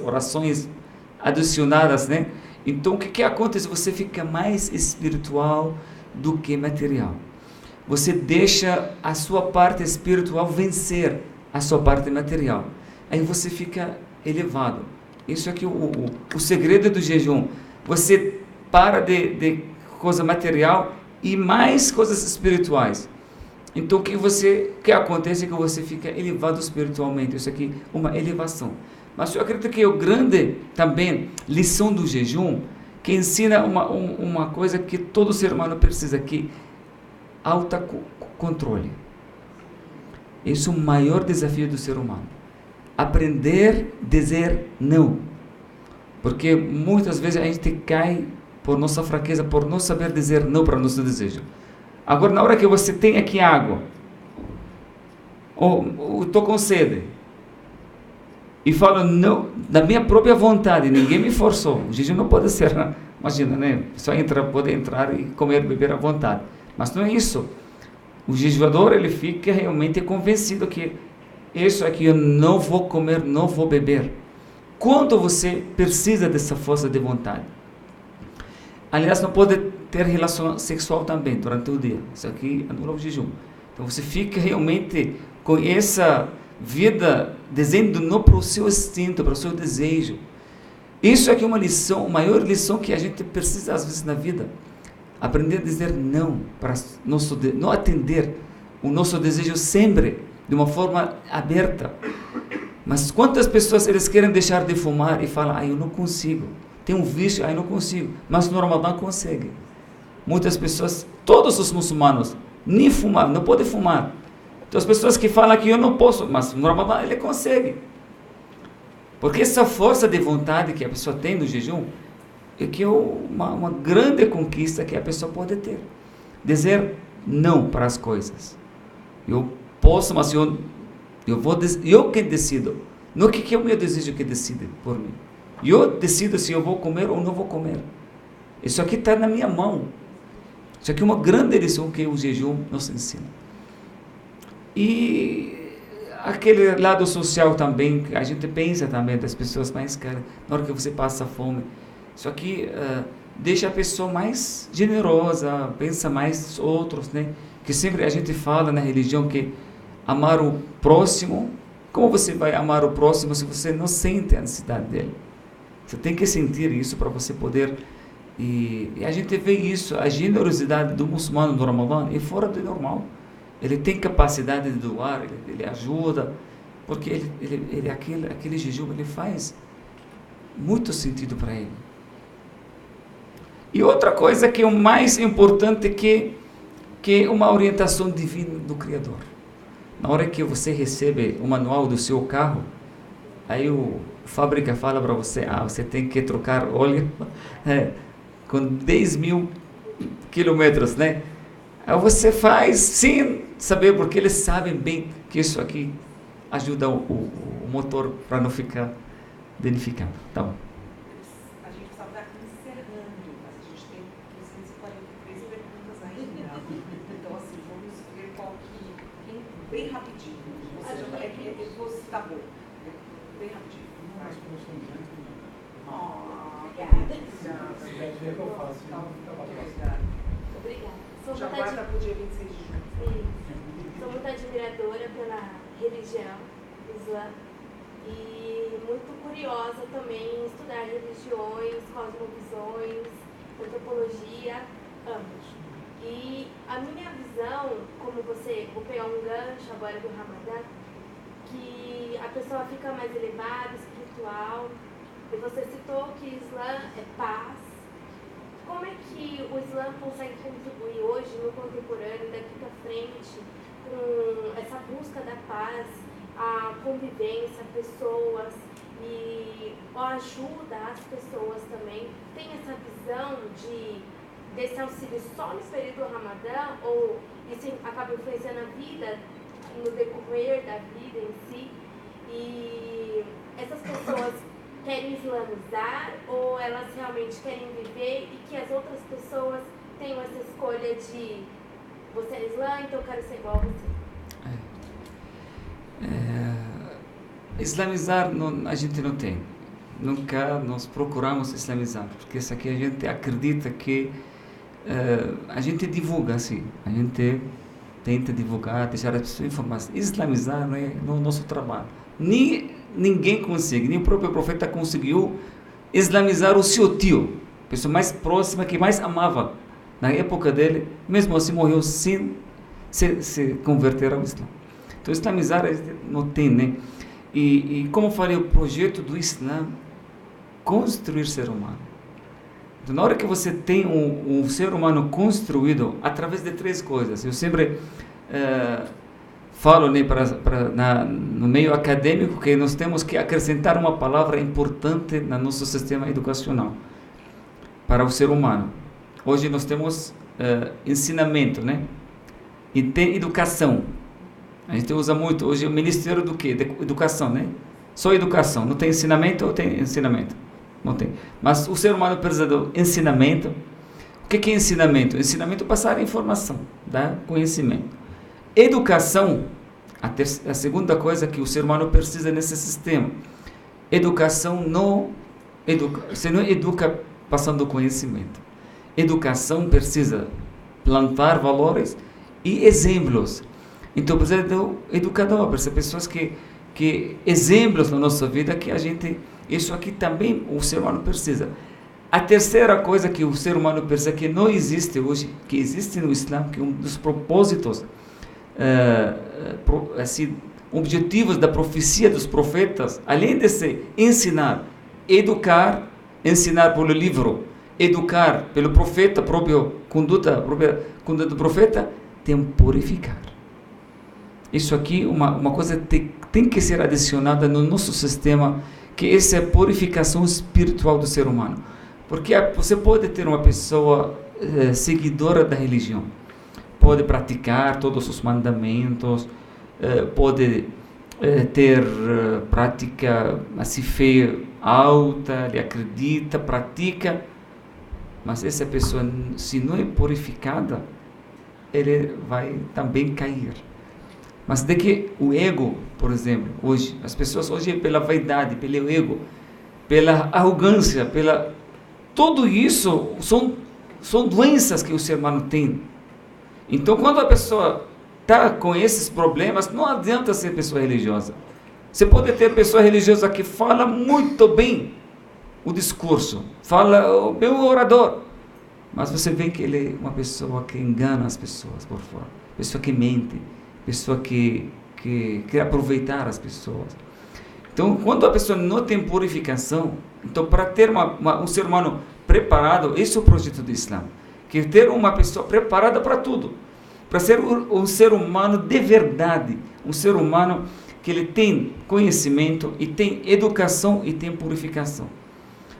orações adicionadas, né? Então, o que acontece? Você fica mais espiritual do que material. Você deixa a sua parte espiritual vencer a sua parte material. Aí você fica elevado. Isso aqui é o segredo do jejum. Você para de coisa material e mais coisas espirituais. Então o que acontece é que você fica elevado espiritualmente. Isso aqui é uma elevação. Mas eu acredito que o grande também lição do jejum, que ensina uma coisa que todo ser humano precisa, que autocontrole. Esse é o maior desafio do ser humano. Aprender a dizer não. Porque muitas vezes a gente cai por nossa fraqueza, por não saber dizer não para o nosso desejo. Agora, na hora que você tem aqui água, ou estou com sede, e falo não, da minha própria vontade, ninguém me forçou. O jejum não pode ser, imagina, né? Só pode entrar e comer, beber à vontade. Mas não é isso. O jejuador, ele fica realmente convencido que isso aqui eu não vou comer, não vou beber. Quando você precisa dessa força de vontade? Aliás, não pode ter relação sexual também durante o dia. Isso aqui anula o jejum. Então você fica realmente com essa vida dizendo não para o seu instinto, para o seu desejo. Isso aqui é uma lição, a maior lição que a gente precisa às vezes na vida. Aprender a dizer não, para não atender o nosso desejo sempre de uma forma aberta. Mas quantas pessoas eles querem deixar de fumar e falam, eu não consigo. Tem um vício, eu não consigo. Mas no Ramadã consegue. Muitas pessoas, todos os muçulmanos, nem fumar, não podem fumar. Então as pessoas que falam que eu não posso, mas no Ramadã ele consegue. Porque essa força de vontade que a pessoa tem no jejum é que é uma grande conquista que a pessoa pode ter. Dizer não para as coisas. Eu posso, mas eu que decido. Não que é o meu desejo que decide por mim. Eu decido se eu vou comer ou não vou comer. Isso aqui está na minha mão. Isso aqui é uma grande lição que o jejum nos ensina. E aquele lado social também, a gente pensa também das pessoas mais caras, na hora que você passa fome. Isso aqui deixa a pessoa mais generosa, pensa mais outros, né? Que sempre a gente fala na religião que amar o próximo, como você vai amar o próximo se você não sente a necessidade dele? Você tem que sentir isso para você poder... E a gente vê isso, a generosidade do muçulmano no Ramadã é fora do normal. Ele tem capacidade de doar, ele ajuda, porque aquele jejum ele faz muito sentido para ele. E outra coisa que é o mais importante que é uma orientação divina do Criador. Na hora que você recebe o manual do seu carro, aí a fábrica fala para você, você tem que trocar óleo com 10.000 quilômetros, né? Aí você faz sem saber, porque eles sabem bem que isso aqui ajuda o motor para não ficar danificado. Tá bom. A gente só está encerrando, mas a gente tem 243 perguntas ainda. Então, assim, vamos ver qual que... Bem rapidinho. Ou seja, eu vou citar bom. Bem rapidinho. Obrigada. Já guarda para o dia 26 de junho. Sou muito admiradora pela religião islã e muito curiosa também em estudar religiões, cosmovisões, antropologia, ambos. E a minha visão, como você, vou pegar um gancho agora do Ramadã, que a pessoa fica mais elevada, espiritual, e você citou que o Islã é paz. Como é que o Islã consegue contribuir hoje, no contemporâneo, daqui para frente, com essa busca da paz, a convivência, pessoas e a ajuda às pessoas também? Tem essa visão desse auxílio só no período do Ramadã, ou isso acaba influenciando a vida no decorrer da vida em si? E essas pessoas querem islamizar ou elas realmente querem viver e que as outras pessoas tenham essa escolha de você é islã, então eu quero ser igual a você? Islamizar a gente não tem. Nunca nós procuramos islamizar, porque isso aqui a gente acredita que a gente divulga assim, a gente tenta divulgar, deixar as pessoas informadas. Islamizar não é no nosso trabalho. Ninguém consegue, nem o próprio profeta conseguiu islamizar o seu tio, a pessoa mais próxima, que mais amava na época dele, mesmo assim morreu sem se converter ao Islã. Então islamizar não tem, né? E como falei, o projeto do Islã construir ser humano. Então, na hora que você tem um ser humano construído através de três coisas, eu sempre falo, né, no meio acadêmico que nós temos que acrescentar uma palavra importante no nosso sistema educacional para o ser humano. Hoje nós temos ensinamento, né? E tem educação. A gente usa muito hoje o Ministério do quê? De educação, né? Só educação. Não tem ensinamento ou tem ensinamento? Não tem. Mas o ser humano precisa do ensinamento. O que é ensinamento? Ensinamento é passar informação, dar conhecimento. Educação, a segunda coisa que o ser humano precisa nesse sistema. Educação você não educa passando conhecimento. educação precisa plantar valores e exemplos. Então precisa do educador, precisa pessoas que exemplos na nossa vida que a gente, isso aqui também o ser humano precisa. A terceira coisa que o ser humano precisa, que não existe hoje, que existe no Islã, que é um dos propósitos, assim, objetivos da profecia dos profetas, além de se ensinar, educar, ensinar pelo livro, educar pelo profeta, própria conduta do profeta, tem purificar. Isso aqui, uma coisa tem que ser adicionada no nosso sistema, que essa é a purificação espiritual do ser humano. Porque você pode ter uma pessoa seguidora da religião, pode praticar todos os mandamentos, pode ter prática assim, fé alta, ele acredita, pratica, mas essa pessoa, se não é purificada, ele vai também cair. Mas de que o ego, por exemplo, hoje, as pessoas hoje pela vaidade, pelo ego, pela arrogância, tudo isso são doenças que o ser humano tem. Então, quando a pessoa está com esses problemas, não adianta ser pessoa religiosa. Você pode ter pessoa religiosa que fala muito bem o discurso, fala bem o orador, mas você vê que ele é uma pessoa que engana as pessoas por fora, pessoa que mente, pessoa que quer aproveitar as pessoas. Então, quando a pessoa não tem purificação, então para ter um ser humano preparado, esse é o projeto do Islã, que ter uma pessoa preparada para tudo, para ser um ser humano de verdade, um ser humano que ele tem conhecimento e tem educação e tem purificação.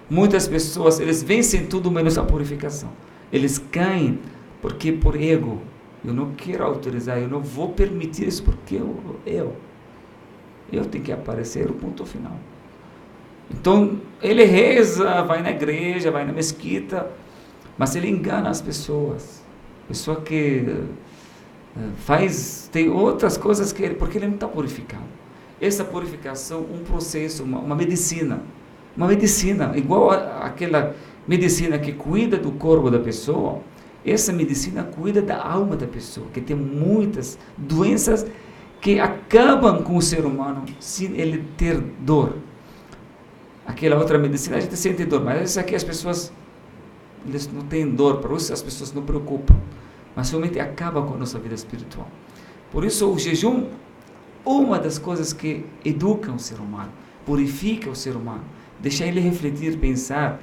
Muitas pessoas, eles vencem tudo menos a purificação. Eles caem porque por ego. Eu não quero autorizar, eu não vou permitir isso porque eu tenho que aparecer, o ponto final. Então, ele reza, vai na igreja, vai na mesquita, mas ele engana as pessoas. Pessoa que tem outras coisas porque ele não está purificado. Essa purificação, um processo, uma medicina, igual aquela medicina que cuida do corpo da pessoa, essa medicina cuida da alma da pessoa, que tem muitas doenças que acabam com o ser humano sem ele ter dor. Aquela outra medicina a gente sente dor, mas essa aqui as pessoas eles não têm dor, por isso as pessoas não preocupam, mas realmente acaba com a nossa vida espiritual. Por isso o jejum, uma das coisas que educa o ser humano, purifica o ser humano, deixa ele refletir, pensar,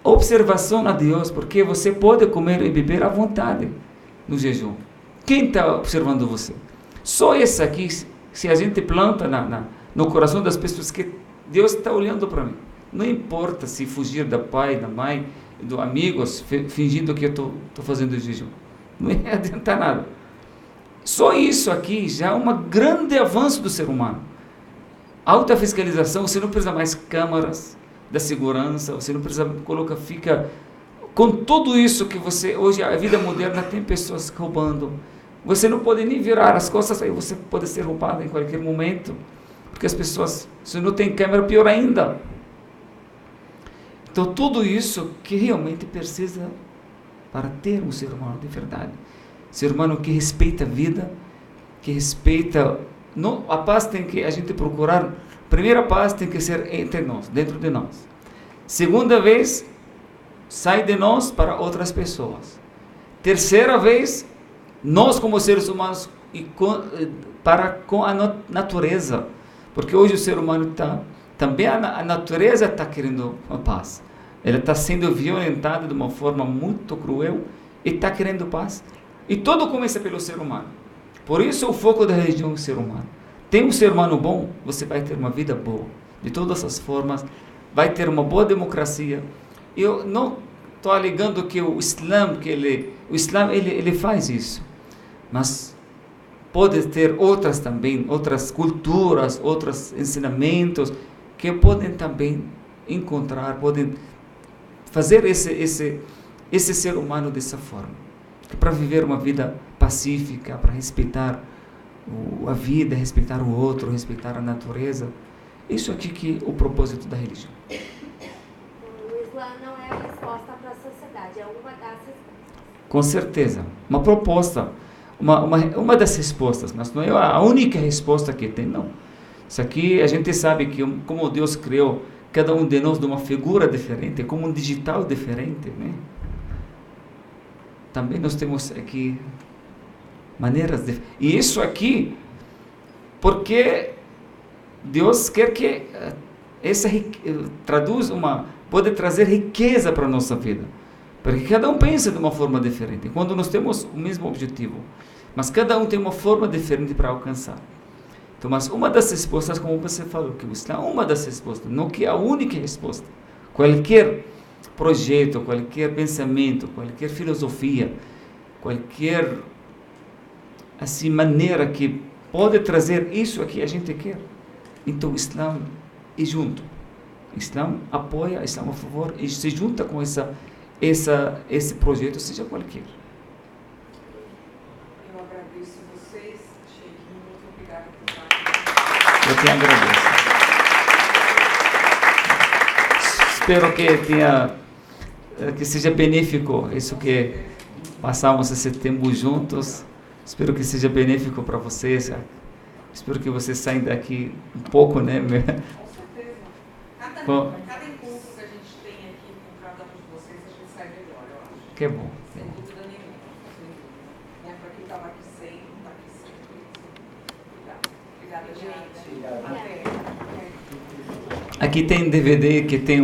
observação a Deus, porque você pode comer e beber à vontade no jejum. Quem está observando você? Só isso aqui, se a gente planta no coração das pessoas que Deus está olhando para mim. Não importa se fugir da pai, da mãe, dos amigos, fingindo que eu estou fazendo jejum. Não ia adiantar nada. Só isso aqui já é um grande avanço do ser humano. Alta fiscalização, você não precisa mais câmaras da segurança, você não precisa fica com tudo isso que hoje a vida moderna tem pessoas roubando, você não pode nem virar as costas, aí você pode ser roubado em qualquer momento, porque as pessoas, se não tem câmera, pior ainda. Então tudo isso que realmente precisa para ter um ser humano de verdade, ser humano que respeita a vida, que respeita, não, a paz tem que a gente procurar. Primeira paz tem que ser entre nós, dentro de nós. Segunda vez, sai de nós para outras pessoas. Terceira vez, nós como seres humanos com a natureza. Porque hoje o ser humano também a natureza está querendo a paz. Ela está sendo violentada de uma forma muito cruel e está querendo paz. E tudo começa pelo ser humano. Por isso o foco da religião é o ser humano. Tem um ser humano bom, você vai ter uma vida boa. De todas as formas, vai ter uma boa democracia. Eu não estou alegando que o Islã ele faz isso. Mas pode ter outras também, outras culturas, outros ensinamentos que podem também encontrar, podem fazer esse ser humano dessa forma. Para viver uma vida pacífica, para respeitar a vida, respeitar o outro, respeitar a natureza. Isso aqui que é o propósito da religião. O Islã não é a resposta para a sociedade, é uma Com certeza. Uma proposta, uma das respostas, mas não é a única resposta que tem, não. Isso aqui a gente sabe que como Deus criou cada um de nós de uma figura diferente, como um digital diferente, né? Também nós temos aqui maneiras de... E isso aqui, porque Deus quer que pode trazer riqueza para a nossa vida. Porque cada um pensa de uma forma diferente. Quando nós temos o mesmo objetivo, mas cada um tem uma forma diferente para alcançar. Então, mas uma das respostas, como você falou, que o Islã é uma das respostas, não que é a única resposta. Qualquer projeto, qualquer pensamento, qualquer filosofia, qualquer assim maneira que pode trazer isso aqui a gente quer. Então o Islã é junto. O Islã apoia, o Islã a favor e se junta com esse projeto, seja qualquer. Eu agradeço vocês, Sheikh, muito obrigada por estar. Eu te agradeço. Espero que seja benéfico isso que passamos esse tempo juntos. Espero que seja benéfico para vocês. Espero que vocês saiam daqui um pouco, né? Com certeza. Cada encontro que a gente tem aqui com cada um de vocês, a gente sai melhor, eu acho. Que bom. Sem dúvida nenhuma. Para quem estava aqui sem, está aqui sem. Obrigada, gente. Obrigada. Até. Aqui tem DVD que tem